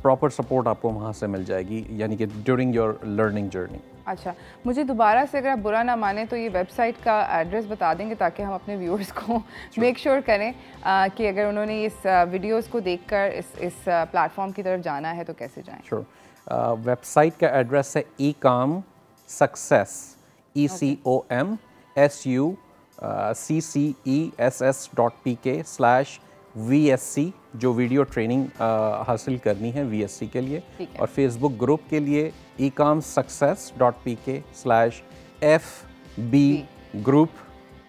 प्रॉपर सपोर्ट आपको वहाँ से मिल जाएगी, यानी कि ड्यूरिंग योर लर्निंग जर्नी। अच्छा, मुझे दोबारा से अगर आप बुरा ना माने तो ये वेबसाइट का एड्रेस बता देंगे ताकि हम अपने व्यूअर्स को मेक श्योर करें कि अगर उन्होंने इस वीडियोस को देखकर इस प्लेटफॉर्म की तरफ जाना है तो कैसे जाएं। श्योर। वेबसाइट का एड्रेस है ecom success ECOMSUCCESS.pk/VSC जो वीडियो ट्रेनिंग हासिल करनी है VSC के लिए, और फेसबुक ग्रुप के लिए ecomsuccess.pk/FB ग्रुप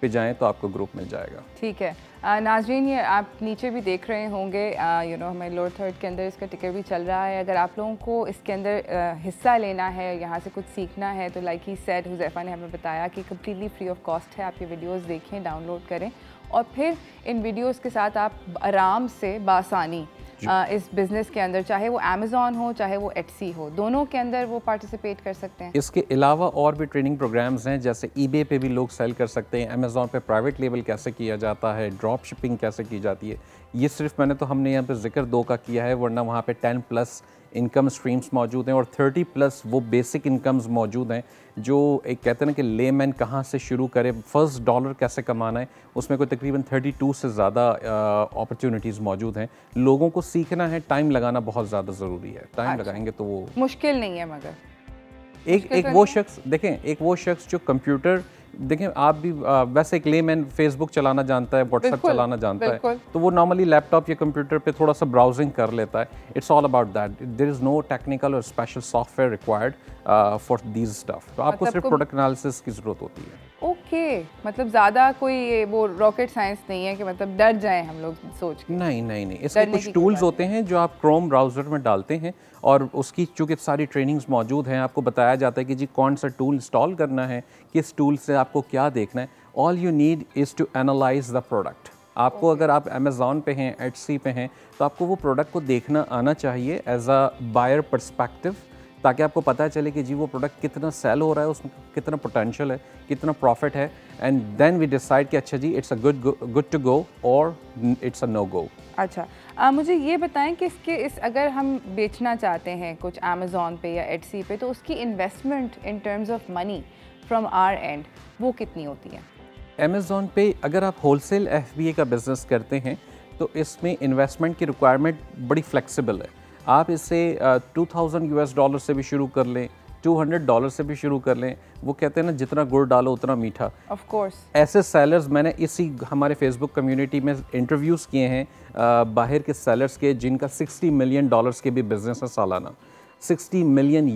पे जाएं तो आपको ग्रुप मिल जाएगा। ठीक है। नाज़रीन, ये आप नीचे भी देख रहे होंगे, हमारे लोअर थर्ड के अंदर इसका टिकट भी चल रहा है। अगर आप लोगों को इसके अंदर हिस्सा लेना है, यहाँ से कुछ सीखना है, तो लाइक ही सेड, हुज़ैफ़ा ने हमें बताया कि कम्प्लीटली फ्री ऑफ कॉस्ट है। आप ये वीडियोस देखें, डाउनलोड करें, और फिर इन वीडियोस के साथ आप आराम से बासानी इस बिज़नेस के अंदर, चाहे वो अमेज़ॉन हो चाहे वो एटसी हो, दोनों के अंदर वो पार्टिसिपेट कर सकते हैं। इसके अलावा और भी ट्रेनिंग प्रोग्राम्स हैं, जैसे ईबे पे भी लोग सेल कर सकते हैं, अमेज़ॉन पे प्राइवेट लेबल कैसे किया जाता है, ड्रॉप शिपिंग कैसे की जाती है। ये सिर्फ हमने यहाँ पे जिक्र 2 का किया है, वरना वहाँ पे 10+ इनकम स्ट्रीम्स मौजूद हैं और 30+ वो बेसिक इनकम्स मौजूद हैं, जो एक कहते हैं ना कि लेमैन कहाँ से शुरू करे, फर्स्ट डॉलर कैसे कमाना है, उसमें कोई तकरीबन 32 से ज़्यादा अपॉर्चुनिटीज़ मौजूद हैं। लोगों को सीखना है, टाइम लगाना बहुत ज़्यादा ज़रूरी है। टाइम लगाएंगे तो वो मुश्किल नहीं है, मगर एक वो शख्स देखें, एक वो शख्स जो कंप्यूटर देखें, आप भी वैसे एक लेमैन फेसबुक चलाना जानता है, व्हाट्सएप चलाना जानता है, तो वो नॉर्मली लैपटॉप या कंप्यूटर पे थोड़ा सा ब्राउजिंग कर लेता है। It's all about that, there is no technical और special software required for these stuff. तो आपको सिर्फ प्रोडक्ट एनालिसिस की ज़रूरत होती है। ओके, मतलब ज़्यादा कोई वो रॉकेट साइंस नहीं है कि मतलब डर जाएं हम लोग सोच के। नहीं, इसके कुछ टूल्स होते हैं जो आप क्रोम ब्राउज़र में डालते हैं, और उसकी चूँकि सारी ट्रेनिंग्स मौजूद हैं, आपको बताया जाता है कि जी कौन सा टूल इंस्टॉल करना है, किस टूल से आपको क्या देखना है। All you need is to analyse the product. आपको अगर आप अमेज़ॉन पे हैं, एटसी पे हैं, तो आपको वो प्रोडक्ट को देखना आना चाहिए एज अ बायर पर्सपेक्टिव, ताकि आपको पता चले कि जी वो प्रोडक्ट कितना सेल हो रहा है, उसमें कितना पोटेंशियल है, कितना प्रॉफिट है, एंड देन वी डिसाइड कि अच्छा जी it's a good to go और इट्स अ नो गो। अच्छा, मुझे ये बताएं कि अगर हम बेचना चाहते हैं कुछ अमेज़ॉन पे या एटसी पे, तो उसकी investment in terms of money from our and वो कितनी होती है? अमेज़ॉन पे अगर आप होलसेल FBA का बिज़नेस करते हैं तो इसमें इन्वेस्टमेंट की रिक्वायरमेंट बड़ी फ्लेक्सिबल है। आप इससे $2000 से भी शुरू कर लें, $200 से भी शुरू कर लें। वो कहते हैं ना, जितना गुड़ डालो उतना मीठा। ऑफ कोर्स, ऐसे सेलर्स मैंने इसी हमारे फेसबुक कम्युनिटी में इंटरव्यूज़ किए हैं बाहर के सेलर्स के, जिनका $60 मिलियन के भी बिज़नेस है सालाना। $60 मिलियन।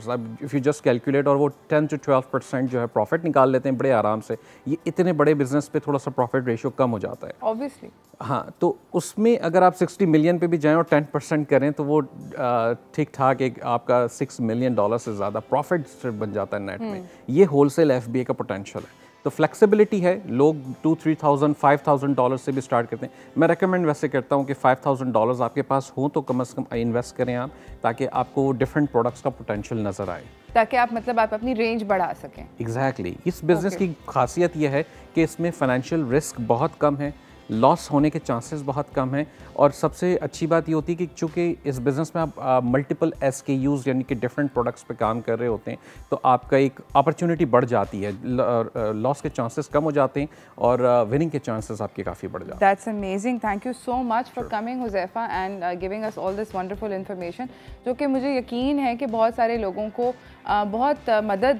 अब इफ़ यू जस्ट कैलकुलेट, और वो 10 to 12% जो है प्रॉफिट निकाल लेते हैं बड़े आराम से। ये इतने बड़े बिजनेस पे थोड़ा सा प्रॉफिट रेशियो कम हो जाता है ऑब्वियसली। हाँ, तो उसमें अगर आप 60 मिलियन पे भी जाएं और 10% करें तो वो ठीक ठाक एक आपका $6 मिलियन से ज़्यादा प्रॉफिट बन जाता है नेट में। ये होलसेल FBA का पोटेंशियल है। तो फ्लेक्सिबिलिटी है, लोग $2,000, $3,000, $5,000 से भी स्टार्ट करते हैं। मैं रेकमेंड वैसे करता हूँ कि $5,000 आपके पास हो तो कम से कम इन्वेस्ट करें आप, ताकि आपको डिफरेंट प्रोडक्ट्स का पोटेंशियल नज़र आए, ताकि आप आप अपनी रेंज बढ़ा सकें। एग्जैक्टली। इस बिज़नेस की खासियत यह है कि इसमें फाइनेंशियल रिस्क बहुत कम है, लॉस होने के चांसेस बहुत कम हैं, और सबसे अच्छी बात ये होती है कि चूँकि इस बिज़नेस में आप मल्टीपल SKUs यानी कि डिफरेंट प्रोडक्ट्स पे काम कर रहे होते हैं, तो आपका एक अपॉर्चुनिटी बढ़ जाती है, लॉस के चांसेस कम हो जाते हैं और विनिंग के चांसेस आपके काफ़ी बढ़ जाते हैं। That's amazing, thank you so much for coming Huzaifa and giving us all this wonderful information, जो कि मुझे यकीन है कि बहुत सारे लोगों को बहुत मदद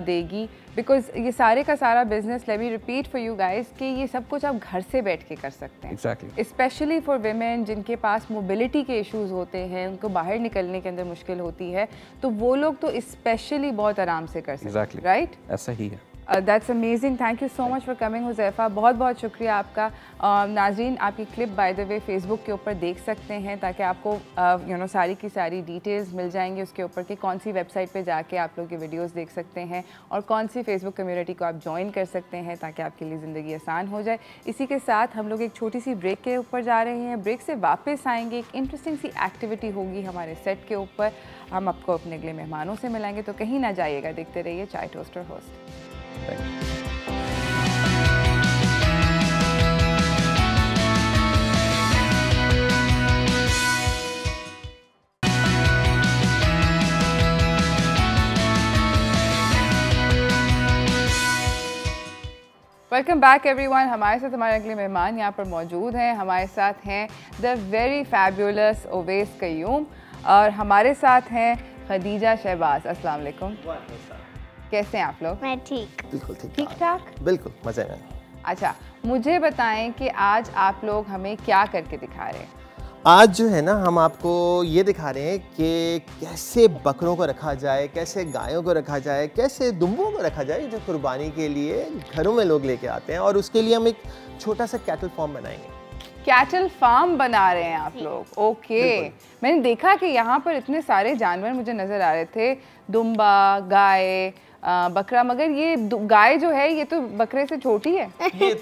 देगी, बिकॉज ये सारे का सारा business, let me repeat for you guys, कि ये सब कुछ आप घर से बैठ के कर सकते हैं। Exactly. स्पेशली फॉर वेमेन जिनके पास मोबिलिटी के इश्यूज होते हैं, उनको बाहर निकलने के अंदर मुश्किल होती है, तो वो लोग तो स्पेशली बहुत आराम से कर सकते हैं। राइट, ऐसा ही है। That's amazing, thank you so much for coming Huzaifa, बहुत बहुत शुक्रिया आपका। नाज़रीन, आपकी clip by the way Facebook के ऊपर देख सकते हैं, ताकि आपको सारी की सारी डिटेल्स मिल जाएंगी उसके ऊपर कि कौन सी वेबसाइट पे जाके आप लोग ये वीडियोस देख सकते हैं और कौन सी फेसबुक कम्युनिटी को आप ज्वाइन कर सकते हैं, ताकि आपके लिए ज़िंदगी आसान हो जाए। इसी के साथ हम लोग एक छोटी सी ब्रेक के ऊपर जा रहे हैं, ब्रेक से वापस आएंगे, एक इंटरेस्टिंग सी एक्टिविटी होगी हमारे सेट के ऊपर, हम आपको अपने अगले मेहमानों से मिलाएंगे, तो कहीं ना जाइएगा, देखते रहिए चाय toaster host. Welcome back everyone. हमारे साथ हमारे अगले मेहमान यहाँ पर मौजूद हैं। हमारे साथ हैं the very fabulous Owais Qayyum. और हमारे साथ हैं खदीजा शहबाज। अस्सलाम वालेकुम। कैसे हैं आप लोग? मैं ठीक। बिल्कुल ठीक ठाक। बिल्कुल मज़े में। अच्छा, मुझे बताएं कि आज आप लोग हमें क्या करके दिखा रहे हैं? आज जो है ना, हम आपको ये दिखा रहे हैं कि कैसे बकरों को रखा जाए, कैसे गायों को रखा जाए, कैसे दुम्बों को रखा जाए जो कुर्बानी के लिए घरों में लोग लेके आते हैं, और उसके लिए हम एक छोटा सा कैटल फार्म बनाएंगे। कैटल फार्म बना रहे हैं आप लोग? ओके। मैंने देखा कि यहाँ पर इतने सारे जानवर मुझे नज़र आ रहे थे, दुम्बा, गाय, बकरा, मगर ये गाय जो है ये तो बकरे से छोटी है। ये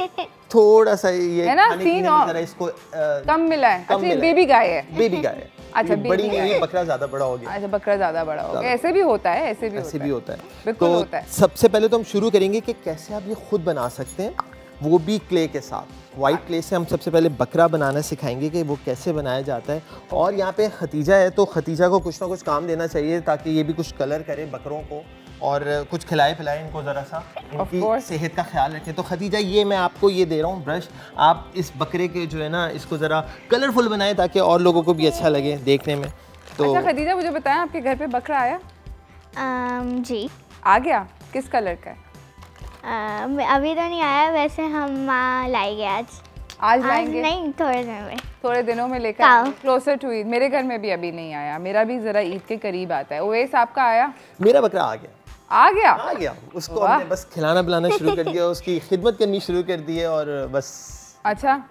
थोड़ा सा ये है ना, सीन और इसको कम मिला है। अच्छा, ये बेबी गाय है। बेबी गाय है। अच्छा, बड़ी नहीं, बकरा ज्यादा बड़ा हो गया। अच्छा, बकरा ज्यादा बड़ा हो गया। ऐसे भी होता है, ऐसे भी होता है। बिल्कुल होता है। सबसे पहले तो हम शुरू करेंगे कि कैसे आप ये खुद बना सकते हैं, वो भी क्ले के साथ। वाइट क्ले से हम सबसे पहले बकरा बनाना सिखाएंगे कि वो कैसे बनाया जाता है। और यहाँ पे खतीजा है, तो खतीजा को कुछ ना कुछ काम देना चाहिए ताकि ये भी कुछ कलर करे बकरों को, और कुछ खिलाए पिलाए इनको, ज़रा सा इनकी सेहत का ख्याल रखें। तो खतीजा, ये मैं आपको ये दे रहा हूँ ब्रश, आप इस बकरे के जो है ना इसको ज़रा कलरफुल बनाएं ताकि और लोगों को भी अच्छा लगे देखने में। तो अच्छा खदीजा, मुझे बताएं, आपके घर पे बकरा आया? जी आ गया। किस कलर का है? अभी तो नहीं आया, वैसे हम लाएंगे आज लाएंगे? नहीं, थोड़े दिनों में लेकर क्लोजर टू ईद। मेरे घर में भी अभी नहीं आया, मेरा भी जरा ईद के करीब आता है। ओवैस, आपका आया? मेरा बकरा आ गया। आ गया। उसको हमने बस खिलाना पिलाना शुरू कर दिया, उसकी खिदमत करनी शुरू कर दी है, और बस। अच्छा,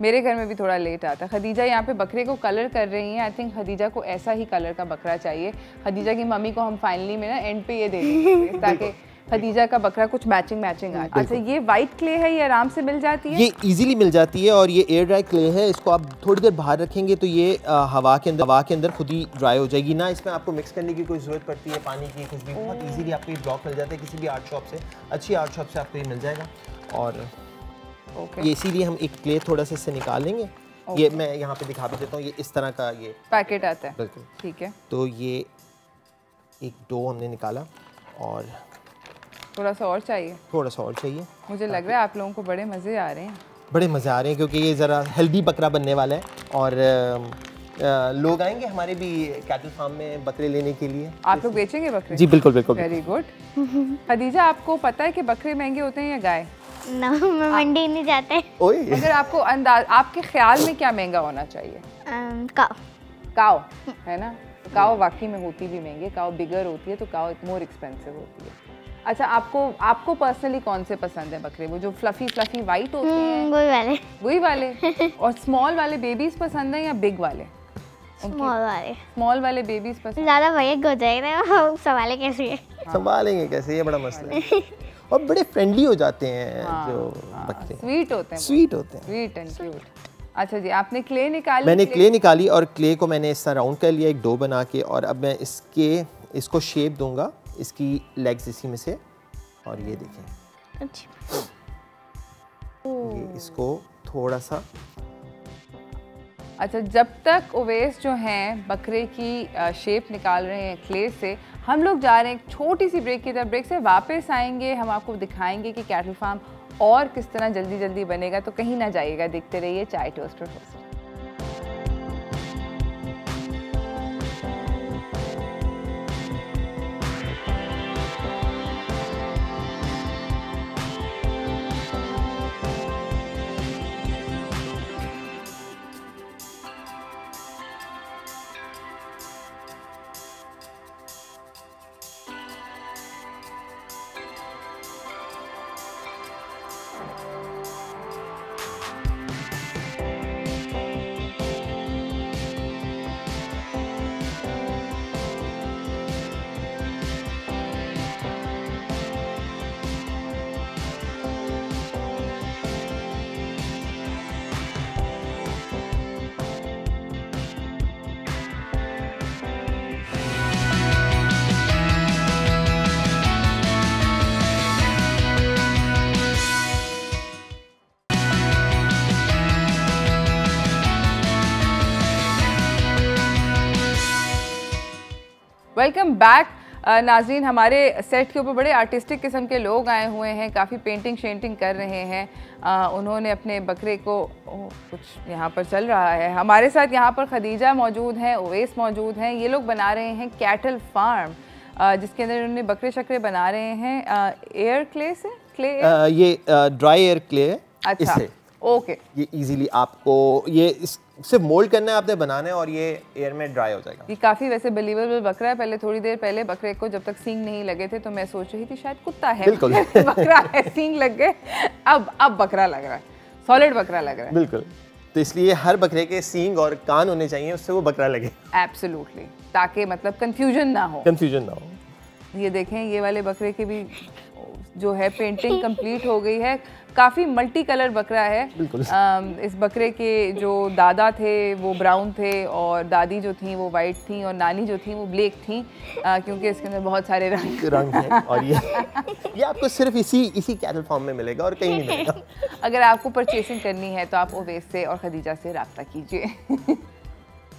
मेरे घर में भी थोड़ा लेट आता है। खदीजा यहाँ पे बकरे को कलर कर रही हैं। आई थिंक खदीजा को ऐसा ही कलर का बकरा चाहिए। खदीजा की मम्मी को हम फाइनली में ना एंड पे ये दे देंगे ताकि खदीजा का बकरा कुछ मैचिंग आ जाए। अच्छा, ये वाइट क्ले है, ये आराम से मिल जाती है? ये इजीली मिल जाती है, और ये एयर ड्राई क्ले है। इसको आप थोड़ी देर बाहर रखेंगे तो ये हवा के अंदर खुद ही ड्राई हो जाएगी ना। इसमें आपको मिक्स करने की कोई ज़रूरत पड़ती है पानी की, कुछ भी। बहुत इजीली आपको ये ब्लॉक मिल जाता है किसी भी आर्ट शॉप से, अच्छी आर्ट शॉप से आपको ये मिल जाएगा। और ये इसीलिए हम एक क्ले थोड़ा सा इससे निकालेंगे। ये मैं यहाँ पे दिखा भी देता हूँ, ये इस तरह का ये पैकेट आता है। बिल्कुल ठीक है। तो ये एक डो हमने निकाला, और थोड़ा सा और चाहिए? थोड़ा सा और चाहिए। मुझे लग रहा है आप लोगों को बड़े मज़े आ रहे हैं। बड़े मज़े आ रहे हैं क्योंकि ये ज़रा हेल्दी बकरा बनने वाला है, और लोग आएंगे हमारे भी कैटल फार्म में बकरे लेने के लिए। आप लोग बेचेंगे बकरे? जी बिल्कुल बिल्कुल। Very good. खदीजा, आपको पता है कि बकरे महंगे होते हैं या गाय? ना, मैं मंडी नहीं जाते। अगर आपको अंदाज, आपके ख्याल में क्या महंगा होना चाहिए? काव है ना, काव वाकई में होती भी महंगी। काव बिगर होती है तो काव मोर एक्सपेंसिव होती है। अच्छा, आपको पर्सनली कौन से पसंद है बकरे? वो जो फ्लफी वाइट होते हैं, वही वाले? और स्मॉल वाले बेबीज पसंद है या बिग वाले? स्मॉल वाले बेबीज पसंद। ज़्यादा बड़े हो जाएगा, संभालेंगे कैसे, ये बड़ा मसला है। और बड़े फ्रेंडली हो जाते हैं जो बकरे, स्वीट होते हैं, स्वीट एंड क्यूट। अच्छा जी, आपने क्ले निकाली? मैंने क्ले निकाली, और क्ले को मैंने इस तरह राउंड कर लिया, एक डो बना के, और अब मैं इसको शेप दूंगा, इसकी लेग्स इसी में से। और ये देखें, ये इसको थोड़ा सा। अच्छा, जब तक ओवैस जो हैं बकरे की शेप निकाल रहे हैं क्ले से, हम लोग जा रहे हैं एक छोटी सी ब्रेक की तरफ। ब्रेक से वापस आएंगे, हम आपको दिखाएंगे कि कैटल फार्म और किस तरह जल्दी जल्दी बनेगा। तो कहीं ना जाइएगा, देखते रहिए चाय टोस्ट और होस्ट। Welcome back. नाज़रीन, हमारे सेट के ऊपर बड़े आर्टिस्टिक किस्म के लोग आए हुए हैं, काफ़ी पेंटिंग शेंटिंग कर रहे हैं। उन्होंने अपने बकरे को कुछ यहाँ पर चल रहा है। हमारे साथ यहाँ पर खदीजा मौजूद हैं, ओवैस मौजूद हैं। ये लोग बना रहे हैं कैटल फार्म, जिसके अंदर उन्होंने बकरे शकरे बना रहे हैं एयर क्ले से। क्ले ये ड्राई एयर क्ले है। अच्छा, ओके। ये इजीली आपको ये सिर्फ मोल्ड करना है, आपने बनाना है और ये एयर में ड्राई हो जाएगा। ये काफ़ी वैसे बिलीवेबल बकरा है। पहले थोड़ी देर पहले बकरे को जब तक सींग नहीं लगे थे तो मैं सोच रही थी शायद कुत्ता है, बिल्कुल बकरा है, सींग लग गए। अब बकरा लग रहा है, सॉलिड बकरा लग रहा है। बिल्कुल, तो इसलिए हर बकरे के सींग और कान होने चाहिए, उससे वो बकरा लगे। एब्सोल्युटली, ताकि मतलब कंफ्यूजन ना हो। ये देखें, ये वाले बकरे के भी जो है पेंटिंग कंप्लीट हो गई है। काफ़ी मल्टी कलर बकरा है। इस बकरे के जो दादा थे वो ब्राउन थे और दादी जो थी वो वाइट थी और नानी जो थी वो ब्लैक थी, क्योंकि इसके अंदर बहुत सारे रंग हैं। और ये आपको सिर्फ इसी कैटल फार्म में मिलेगा और कहीं नहीं मिलेगा। अगर आपको परचेसिंग करनी है तो आप ओवैस से और खदीजा से रब्ता कीजिए।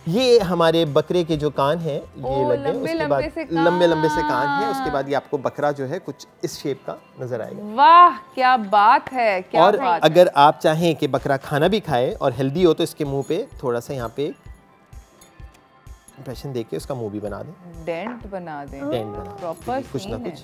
ये हमारे बकरे के जो कान हैं ये लगे, उसके बाद लंबे से कान हैं, उसके बाद ये आपको बकरा जो है कुछ इस शेप का नजर आएगा। वाह, क्या बात है, क्या और बात अगर आप चाहें कि बकरा खाना भी खाए और हेल्दी हो तो इसके मुंह पे थोड़ा सा यहाँ पे इंप्रेशन देके उसका मुंह भी बना दें, डेंट बना दें, प्रॉपर कुछ ना कुछ।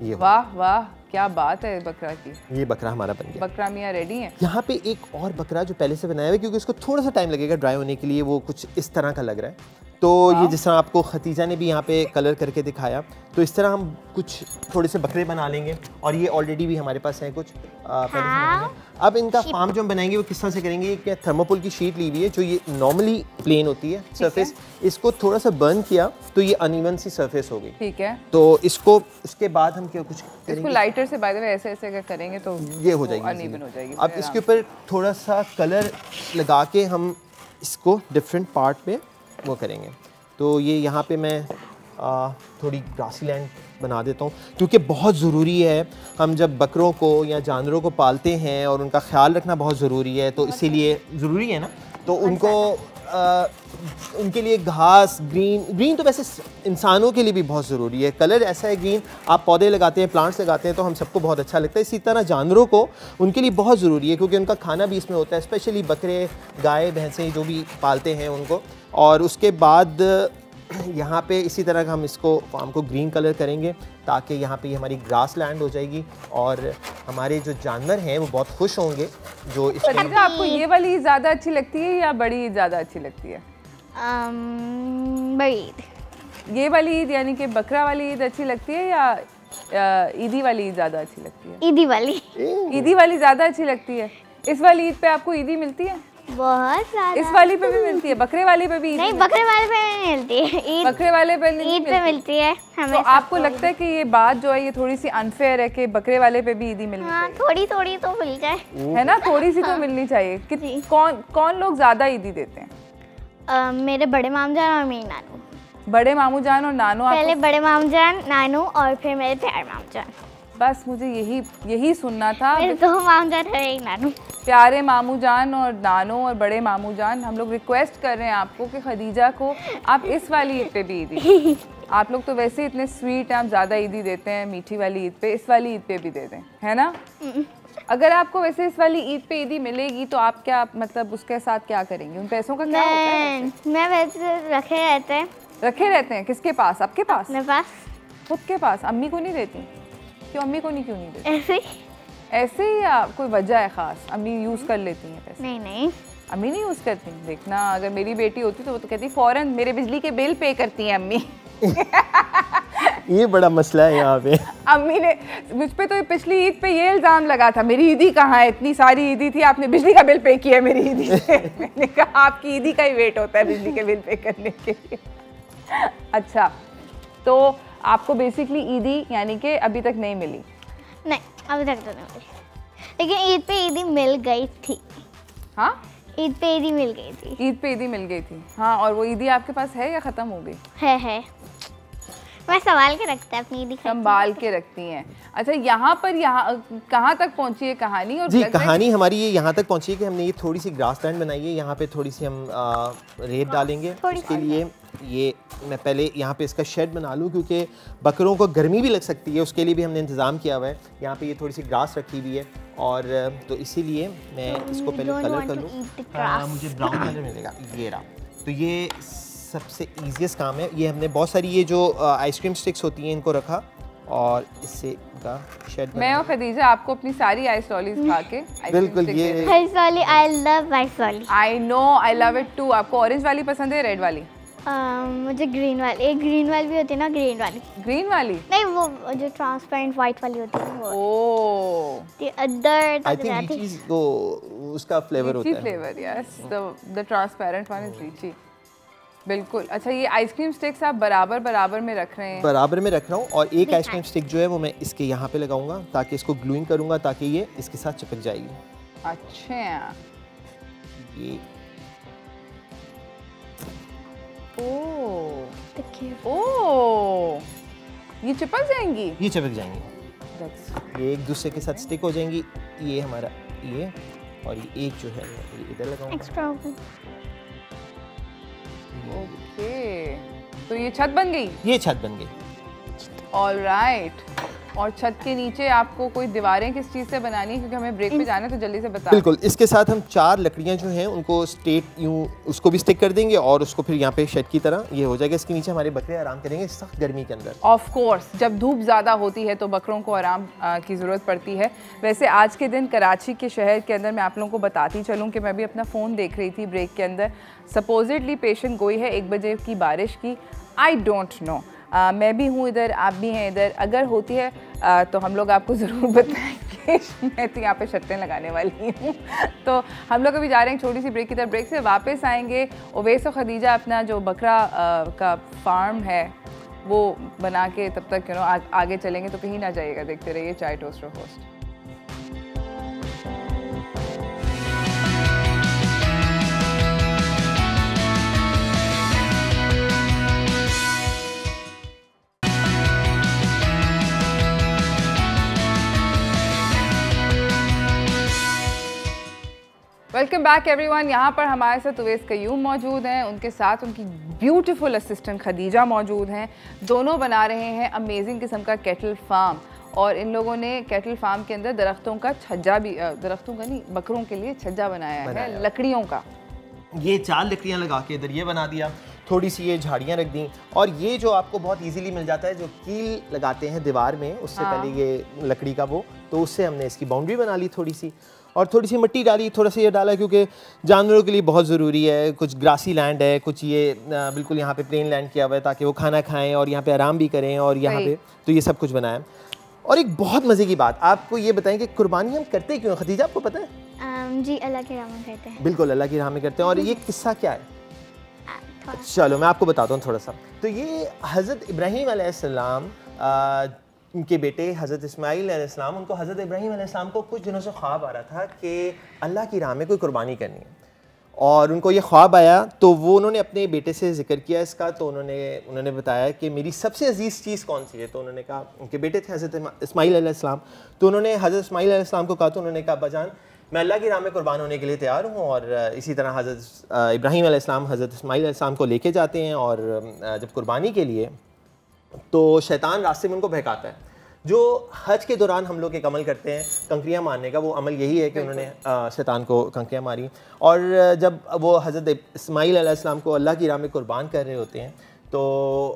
ये वाह वाह, क्या बात है बकरा की। ये बकरा हमारा बन गया। बकरा मियाँ रेडी है। यहाँ पे एक और बकरा जो पहले से बनाया हुआ है, क्योंकि उसको थोड़ा सा टाइम लगेगा ड्राई होने के लिए, वो कुछ इस तरह का लग रहा है। तो ये जिस तरह आपको खतीजा ने भी यहाँ पे कलर करके दिखाया, तो इस तरह हम कुछ थोड़े से बकरे बना लेंगे। और ये ऑलरेडी भी हमारे पास है कुछ अब इनका फार्म जो हम बनाएंगे वो किस तरह से करेंगे, क्या थर्मोकोल की शीट ली हुई है जो ये नॉर्मली प्लेन होती है सरफेस, इसको थोड़ा सा बर्न किया तो ये अनइवन सी सरफेस हो गई। ठीक है, तो इसको इसके बाद हम क्या कुछ करेंगे, इसको लाइटर से बाय द वे ऐसे अगर करेंगे तो ये हो जाएगी, अनइवन हो जाएगी। अब इसके ऊपर थोड़ा सा कलर लगा के हम इसको डिफरेंट पार्ट पे वो करेंगे। तो ये यहाँ पे मैं थोड़ी ग्रासी लैंड बना देता हूँ, क्योंकि बहुत ज़रूरी है, हम जब बकरों को या जानवरों को पालते हैं और उनका ख्याल रखना बहुत ज़रूरी है, तो इसीलिए ज़रूरी है ना, तो उनको उनके लिए घास ग्रीन तो वैसे इंसानों के लिए भी बहुत ज़रूरी है। कलर ऐसा है ग्रीन, आप पौधे लगाते हैं, प्लांट्स लगाते हैं तो हम सबको बहुत अच्छा लगता है। इसी तरह जानवरों को उनके लिए बहुत ज़रूरी है, क्योंकि उनका खाना भी इसमें होता है, स्पेशली बकरे गाय भैंसें जो भी पालते हैं उनको। और उसके बाद यहाँ पे इसी तरह हम इसको फार्म को ग्रीन कलर करेंगे, ताकि यहाँ पे हमारी ग्रास लैंड हो जाएगी और हमारे जो जानवर हैं वो बहुत खुश होंगे। जो आपको ये वाली ज़्यादा अच्छी लगती है या बड़ी ईद ज़्यादा अच्छी लगती है? बड़ी ईद। ये वाली ईद यानी कि बकरा वाली ईद अच्छी लगती है या ईदी वाली ईद ज़्यादा अच्छी लगती है? ईदी वाली। ईदी वाली ज़्यादा अच्छी लगती है। इस वाली ईद पे आपको ईदी मिलती है? बहुत ज़्यादा। इस वाली पे भी मिलती है? बकरे वाले पे भी? नहीं, बकरे वाले पे नहीं मिलती है, बकरे वाले पे ईद पे मिलती है हमें। तो आपको लगता है कि ये बात जो है ये थोड़ी सी अनफेयर है कि बकरे वाले पे भी ईदी मिलनी चाहिए? थोड़ी थोड़ी तो मिल जाए, है ना, थोड़ी सी तो मिलनी चाहिए। कौन लोग ज़्यादा ईदी देते हैं? मेरे बड़े मामू जान और मेरी नानू। बड़े मामू जान और नानू? पहले बड़े मामू जान, नानू और फिर मेरे प्यारे मामू जान। बस मुझे यही सुनना था। मेरे दो मामू जान और एक नानू। प्यारे मामू जान और नानू और बड़े मामू जान, हम लोग रिक्वेस्ट कर रहे हैं आपको कि खदीजा को आप इस वाली ईद पे भी ईदी, आप लोग तो वैसे इतने स्वीट हैं, आप ज़्यादा ईदी देते हैं मीठी वाली ईद पे, इस वाली ईद पे भी दे दें, है ना? अगर आपको वैसे इस वाली ईद पे ईदी मिलेगी तो आप क्या मतलब उसके साथ क्या करेंगे? उन पैसों का क्या होता है? मैं वैसे रखे रहते हैं। किसके पास? आपके पास? अपने पास, खुद के पास। अम्मी को नहीं देती? क्यों अम्मी को क्यों नहीं देती? ऐसे ही या कोई वजह है ख़ास? अम्मी यूज़ कर लेती हैं पैसे? नहीं, अम्मी नहीं यूज़ करती। देखना, अगर मेरी बेटी होती तो वो तो कहती फ़ौरन मेरे बिजली के बिल पे करती हैं अम्मी। ये बड़ा मसला है यहाँ पे। अम्मी ने मुझ पे तो पिछली ईद पे ये इल्ज़ाम लगा था, मेरी ईदी कहाँ है, इतनी सारी ईदी थी, आपने बिजली का बिल पे किया मेरी ईदी से। मैंने कहा आपकी ईदी का ही वेट होता है बिजली के बिल पे करने के लिए। अच्छा, तो आपको बेसिकली ईदी यानी कि अभी तक नहीं मिली? नहीं, अभी तक तो नहीं मिली, लेकिन ईद पे ईदी मिल गई थी। हाँ, ईद पे ईदी मिल गई थी। ईद पे ईदी मिल गई थी, हाँ। और वो ईदी आपके पास है या ख़त्म हो गई? है। मैं संभाल के रखता है अपनी ईदी, संभाल के रखती हैं। अच्छा, यहाँ कहाँ तक पहुँची है कहानी? और जी, कहानी हमारी ये यहाँ तक पहुँची है कि हमने ये थोड़ी सी ग्रास लैंड बनाई है, यहाँ पे थोड़ी सी हम रेत डालेंगे। उसके लिए ये मैं पहले यहाँ पे इसका शेड बना लूँ, क्योंकि बकरों को गर्मी भी लग सकती है, उसके लिए भी हमने इंतज़ाम किया हुआ है। यहाँ पे ये थोड़ी सी ग्रास रखी हुई है, और तो इसीलिए मैं इसको पहले कलर कर लूँ। मुझे ब्राउन कलर मिलेगा, ये रहा। तो ये सबसे ईजीएस्ट काम है। ये हमने बहुत सारी ये जो आइसक्रीम स्टिक्स होती हैं इनको रखा, और इससे का शेड। मैं और खदीजा आपको अपनी सारी आइस लॉलीज खा के बिल्कुल ये ice lolly, I love ice lolly. I know, I love it too. आपको ऑरेंज वाली पसंद है, रेड वाली? मुझे ग्रीन वाली, एक ग्रीन वाली भी होती है ना, ग्रीन वाली। ग्रीन वाली नहीं, वो जो ट्रांसपेरेंट वाइट वाली होती है वो। ओह, अदर आई थिंक लीची तो उसका फ्लेवर होता है। Flavour, yes, the transparent one is लीची। बिल्कुल। अच्छा, ये आइसक्रीम स्टिक्स आप बराबर बराबर में रख रहे हैं? बराबर में रख रहा हूँ, और एक आइसक्रीम स्टिक जो है वो मैं इसके यहाँ पे लगाऊंगा, ताकि इसको ग्लूइंग करूँगा, ताकि ये इसके साथ चिपक जाएगी। अच्छा, ये ओह, ये चिपक जाएंगी? ये चिपक जाएंगी, ये एक दूसरे के साथ स्टिक हो जाएंगी। ये हमारा ये, और ये एक जो है ये इधर लगाऊंगा। एक्स्ट्रा ओके, तो ये छत बन गई? ये छत बन गई। ऑलराइट। और छत के नीचे आपको कोई दीवारें किस चीज़ से बनानी है, क्योंकि हमें ब्रेक पे जाना है, तो जल्दी से बता। बिल्कुल, इसके साथ हम 4 लकड़ियां जो हैं उनको स्ट्रेट यूँ उसको भी स्टिक कर देंगे, और उसको फिर यहाँ पे शेड की तरह ये हो जाएगा। इसके नीचे हमारे बकरे आराम करेंगे सख्त गर्मी के अंदर। ऑफ कोर्स, जब धूप ज़्यादा होती है तो बकरों को आराम की ज़रूरत पड़ती है। वैसे आज के दिन कराची के शहर के अंदर, मैं आप लोगों को बताती चलूँ कि मैं भी अपना फ़ोन देख रही थी ब्रेक के अंदर, सपोजिटली पेशेंट गोई है 1 बजे की बारिश की। आई डोंट नो, मैं भी हूँ इधर, आप भी हैं इधर, अगर होती है तो हम लोग आपको ज़रूर बताएंगे। मैं तो यहाँ पे शर्तें लगाने वाली हूँ। तो हम लोग अभी जा रहे हैं छोटी सी ब्रेक की तरफ। ब्रेक से वापस आएंगे, ओवैस और खदीजा अपना जो बकरा का फार्म है वो बना के, तब तक आगे चलेंगे, तो कहीं ना जाइएगा, देखते रहिए चाय toaster host. Welcome back everyone. यहाँ पर हमारे साथ उवैस कयूम मौजूद हैं, उनके साथ उनकी ब्यूटीफुल असिस्टेंट खदीजा मौजूद हैं। दोनों बना रहे हैं अमेजिंग किस्म का केटल फार्म, और इन लोगों ने केटल फार्म के अंदर दरख्तों का छज्जा भी, दरख्तों का नहीं, बकरों के लिए छज्जा बनाया है लकड़ियों का। ये 4 लकड़ियाँ लगा के इधर ये बना दिया, थोड़ी सी ये झाड़ियाँ रख दी, और ये जो आपको बहुत इजीली मिल जाता है, जो कील लगाते हैं दीवार में, उससे पहले ये लकड़ी का वो, तो उससे हमने इसकी बाउंड्री बना ली थोड़ी सी, और थोड़ी सी मिट्टी डाली, थोड़ा सा ये डाला क्योंकि जानवरों के लिए बहुत ज़रूरी है। कुछ ग्रासी लैंड है, कुछ ये बिल्कुल यहाँ पे प्लेन लैंड किया हुआ है, ताकि वो खाना खाएं और यहाँ पे आराम भी करें, और यहाँ पे तो ये सब कुछ बनाया। और एक बहुत मज़े की बात आपको ये बताएं कि कुर्बानी हम करते क्यों, खदीजा आपको पता है? जी, अल्लाह की राह में करते हैं। बिल्कुल, अल्लाह की राह में करते हैं। और ये किस्सा क्या है, चलो मैं आपको बताता हूँ थोड़ा सा। तो ये हज़रत इब्राहीम अलैहिस्सलाम उनके बेटे हज़रत इस्माइल अलैहिस्सलाम, उनको हज़रत इब्राहीम अलैहिस्सलाम को कुछ दिनों से ख्वाब आ रहा था कि अल्लाह की राह में कोई कुर्बानी करनी है, और उनको ये ख्वाब आया, तो वो उन्होंने अपने बेटे से जिक्र किया इसका। तो उन्होंने बताया कि मेरी सबसे अजीज़ चीज़ कौन सी है। तो उन्होंने कहा, उनके बेटे थे हज़रत इस्माइल अलैहिस्सलाम, तो उन्होंने हज़रत इस्माइल अलैहिस्सलाम को कहा, तो उन्होंने कहा अब्बाजान मैं अल्लाह की राह में कुर्बान होने के लिए तैयार हूँ। और इसी तरह हज़रत इब्राहीम अलैहिस्सलाम हज़रत इस्माइल अलैहिस्सलाम को लेके जाते हैं, और जब कुर्बानी के लिए, तो शैतान रास्ते में उनको बहकाता है। जो हज के दौरान हम लोग एक अमल करते हैं कंकरियाँ मारने का, वो अमल यही है कि उन्होंने शैतान को कंकरियाँ मारी। और जब वो हज़रत इस्माइल अलैहिस्सलाम को अल्लाह की राह में कुर्बान कर रहे होते हैं, तो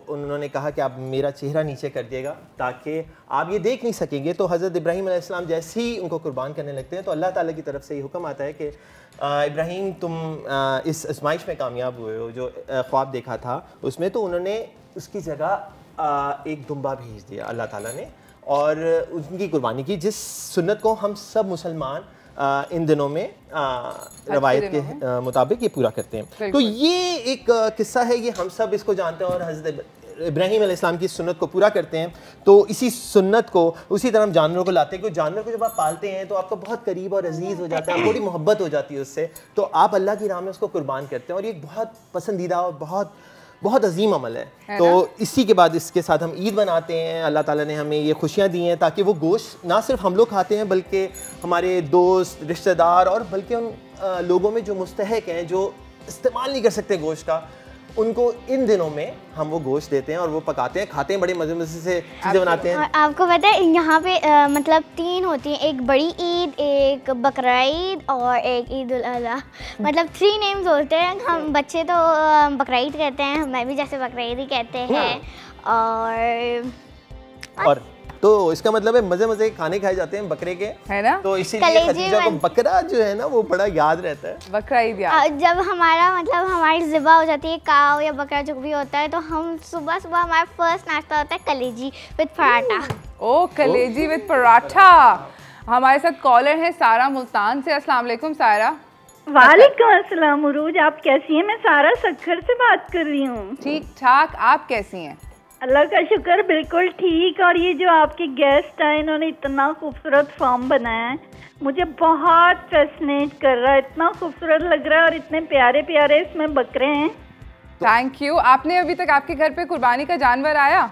उन्होंने कहा कि आप मेरा चेहरा नीचे कर दिएगा ताकि आप ये देख नहीं सकेंगे। तो हज़रत इब्राहीम अलैहिस्सलाम जैसे ही उनको कुर्बान करने लगते हैं, तो अल्लाह ताला की तरफ से ये हुक्म आता है कि इब्राहीम तुम इस आजमाइश में कामयाब हुए हो, जो ख्वाब देखा था उसमें। तो उन्होंने उसकी जगह एक दुम्बा भेज दिया अल्लाह ताला ने, और उनकी कुर्बानी की, जिस सुन्नत को हम सब मुसलमान इन दिनों में रवायत के मुताबिक ये पूरा करते हैं। तो ये एक किस्सा है, ये हम सब इसको जानते हैं, और हज़रत इब्राहीम अलैहिस्सलाम की सुन्नत को पूरा करते हैं। तो इसी सुन्नत को उसी तरह हम जानवरों को लाते हैं, क्योंकि जानवर को जब आप पालते हैं तो आपका बहुत करीब और अजीज़ हो जाता है, थोड़ी मोहब्बत हो जाती है उससे, तो आप अल्लाह की राह में उसको कुर्बान करते हैं, और ये बहुत पसंदीदा और बहुत अजीम अमल है। तो इसी के बाद इसके साथ हम ईद मनाते हैं। अल्लाह ताला ने हमें ये खुशियाँ दी हैं ताकि वो गोश्त ना सिर्फ हम लोग खाते हैं, बल्कि हमारे दोस्त, रिश्तेदार, और बल्कि उन लोगों में जो मुस्तहक हैं, जो इस्तेमाल नहीं कर सकते गोश्त का, उनको इन दिनों में हम वो गोश्त देते हैं और वो पकाते हैं, खाते हैं, बड़े मज़े मज़े से चीज़ें बनाते हैं। और आपको पता है यहाँ पे मतलब 3 होती हैं, एक बड़ी ईद, एक बकरा ईद और एक ईद उल अज़हा। मतलब 3 नेम्स होते हैं। हम बच्चे तो बकरा ईद कहते हैं, मैं भी जैसे बकरा ईद ही कहते हैं। और तो इसका मतलब है मजे मजे खाने खाए जाते हैं बकरे के, है ना? तो इसीलिए खदीजा को बकरा जो है ना वो बड़ा याद रहता है, बकरा ईद याद। जब हमारा मतलब हमारी ज़िबा हो जाती है, काव या बकरा जो भी होता है, तो हम सुबह सुबह हमारा फर्स्ट नाश्ता होता है कलेजी विद पराठा। ओ कलेजी विद पराठा। हमारे साथ कॉलर है सारा मुल्तान से। अस्सलाम वालेकुम सारा। वालेकुम अस्सलाम उरूज, आप कैसी हैं? मैं सारा सक्खर से बात कर रही हूँ। ठीक ठाक, आप कैसी हैं? अल्लाह का शुक्र, बिल्कुल ठीक। और ये जो आपके गेस्ट आए, इन्होंने इतना खूबसूरत फार्म बनाया है, मुझे बहुत फैसिनेट कर रहा है, इतना खूबसूरत लग रहा है और इतने प्यारे प्यारे इसमें बकरे हैं। Thank you. आपने अभी तक आपके घर पे कुर्बानी का जानवर आया?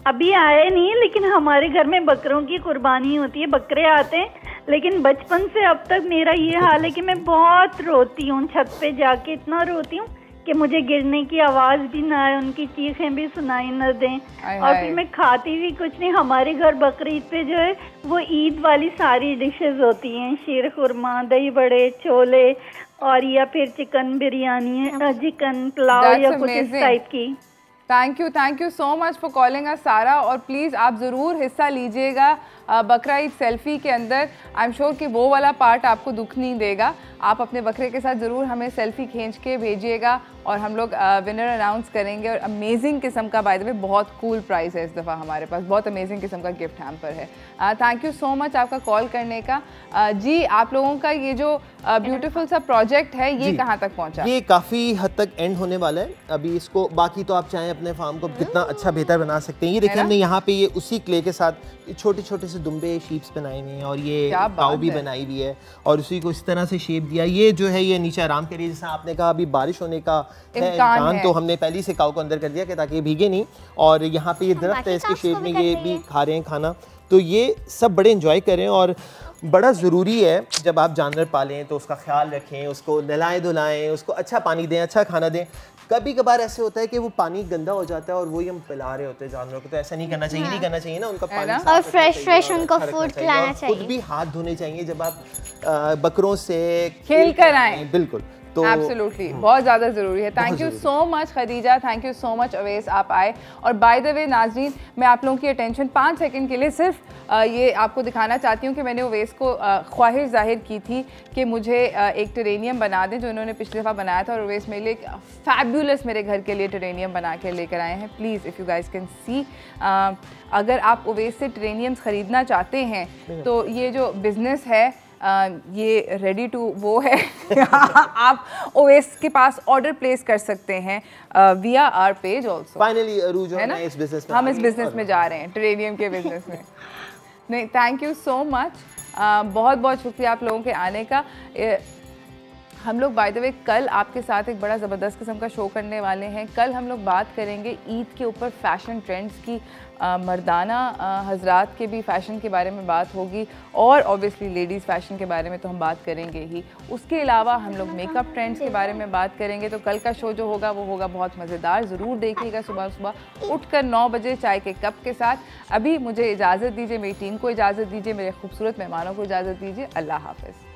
अभी आए नहीं, लेकिन हमारे घर में बकरों की कुर्बानी होती है, बकरे आते हैं। लेकिन बचपन से अब तक मेरा ये हाल है कि मैं बहुत रोती हूँ, छत पे जाके इतना रोती हूँ कि मुझे गिरने की आवाज़ भी ना आए, उनकी चीखें भी सुनाई न दें। और फिर मैं खाती भी कुछ नहीं। हमारे घर बकरीद पे जो है वो ईद वाली सारी डिशेस होती हैं, शीर खुरमा, दही बड़े, छोले और या फिर चिकन बिरयानी, चिकन पुलाव या कुछ इस टाइप की। Thank you so much for calling us सारा। और प्लीज़ आप ज़रूर हिस्सा लीजिएगा बकरा ईद सेल्फ़ी के अंदर। आई एम श्योर कि वो वाला पार्ट आपको दुख नहीं देगा। आप अपने बकरे के साथ ज़रूर हमें सेल्फ़ी खींच के भेजिएगा और हम लोग विनर अनाउंस करेंगे। और अमेजिंग किस्म का, बाय द वे बहुत कूल प्राइस है इस दफ़ा हमारे पास, बहुत अमेजिंग किस्म का गिफ्ट हैम्पर है। थैंक यू सो मच आपका कॉल करने का। जी, आप लोगों का ये जो ब्यूटीफुल सा प्रोजेक्ट है ये कहाँ तक पहुँचा? ये काफ़ी हद तक एंड होने वाला है अभी इसको। बाकी तो आप चाहें अपने फार्म को कितना अच्छा बेहतर बना सकते हैं। ये देखिए हमने यहाँ पे ये उसी क्ले के साथ छोटे छोटे से दुम्बे शीप्स बनाए हुए हैं और ये काऊ भी बनाई हुई है और उसी को इस तरह से शेप दिया। ये जो है ये नीचे आराम करिए, जैसा आपने कहा अभी बारिश होने का इम्कान, तो हमने पहले से काऊ को अंदर कर दिया कि ताकि ये भीगे नहीं। और यहाँ पे ये दरख्त है, इसके शेप में ये भी खा रहे हैं खाना, तो ये सब बड़े इंजॉय करें। और बड़ा ज़रूरी है जब आप जानवर पालें तो उसका ख्याल रखें, उसको नहलाएं धुलाएं, उसको अच्छा पानी दें, अच्छा खाना दें। कभी कभार ऐसे होता है कि वो पानी गंदा हो जाता है और वही हम पिला रहे होते हैं जानवरों को, तो ऐसा नहीं करना चाहिए। नहीं करना चाहिए ना, उनका पानी और फ्रेश उनको फूड खिलाना चाहिए। खुद भी हाथ धोने चाहिए जब आप बकरों से खेल कर आएं। बिल्कुल, तो एब्सोल्युटली बहुत ज़्यादा ज़रूरी है। Thank you so much Khadija, thank you so much Awais, आप आए। और बाय द वे नाज़रीन, मैं आप लोगों की अटेंशन 5 सेकंड के लिए सिर्फ ये आपको दिखाना चाहती हूँ कि मैंने अवैस को ख्वाहिश जाहिर की थी कि मुझे एक टेरेनियम बना दें, जो इन्होंने पिछली दफ़ा बनाया था। और अवैस मेरे लिए फैबुलस मेरे घर के लिए टेरेनियम बना के लेकर आए हैं। Please if you guys can see, अगर आप अवैस से टेरेनियम्स ख़रीदना चाहते हैं तो ये जो बिज़नेस है ये रेडी टू वो है आप ओएस के पास ऑर्डर प्लेस कर सकते हैं विया आवर पेज ऑल्सो। फाइनली अरूज है ना, इस बिजनेस में हम इस बिजनेस में जा रहे हैं, टेरेनियम के बिजनेस में। नहीं, थैंक यू सो मच, बहुत बहुत शुक्रिया आप लोगों के आने का। हम लोग बाय द वे कल आपके साथ एक बड़ा ज़बरदस्त किस्म का शो करने वाले हैं। कल हम लोग बात करेंगे ईद के ऊपर फ़ैशन ट्रेंड्स की, मर्दाना हजरात के भी फ़ैशन के बारे में बात होगी और ऑब्वियसली लेडीज़ फ़ैशन के बारे में तो हम बात करेंगे ही। उसके अलावा हम लोग मेकअप ट्रेंड्स के बारे में बात करेंगे। तो कल का शो जो होगा वो होगा बहुत मज़ेदार, ज़रूर देखिएगा। सुबह सुबह उठकर 9 बजे चाय के कप के साथ। अभी मुझे इजाज़त दीजिए, मेरी टीम को इजाज़त दीजिए, मेरे खूबसूरत मेहमानों को इजाज़त दीजिए। अल्लाह हाफ़िज़।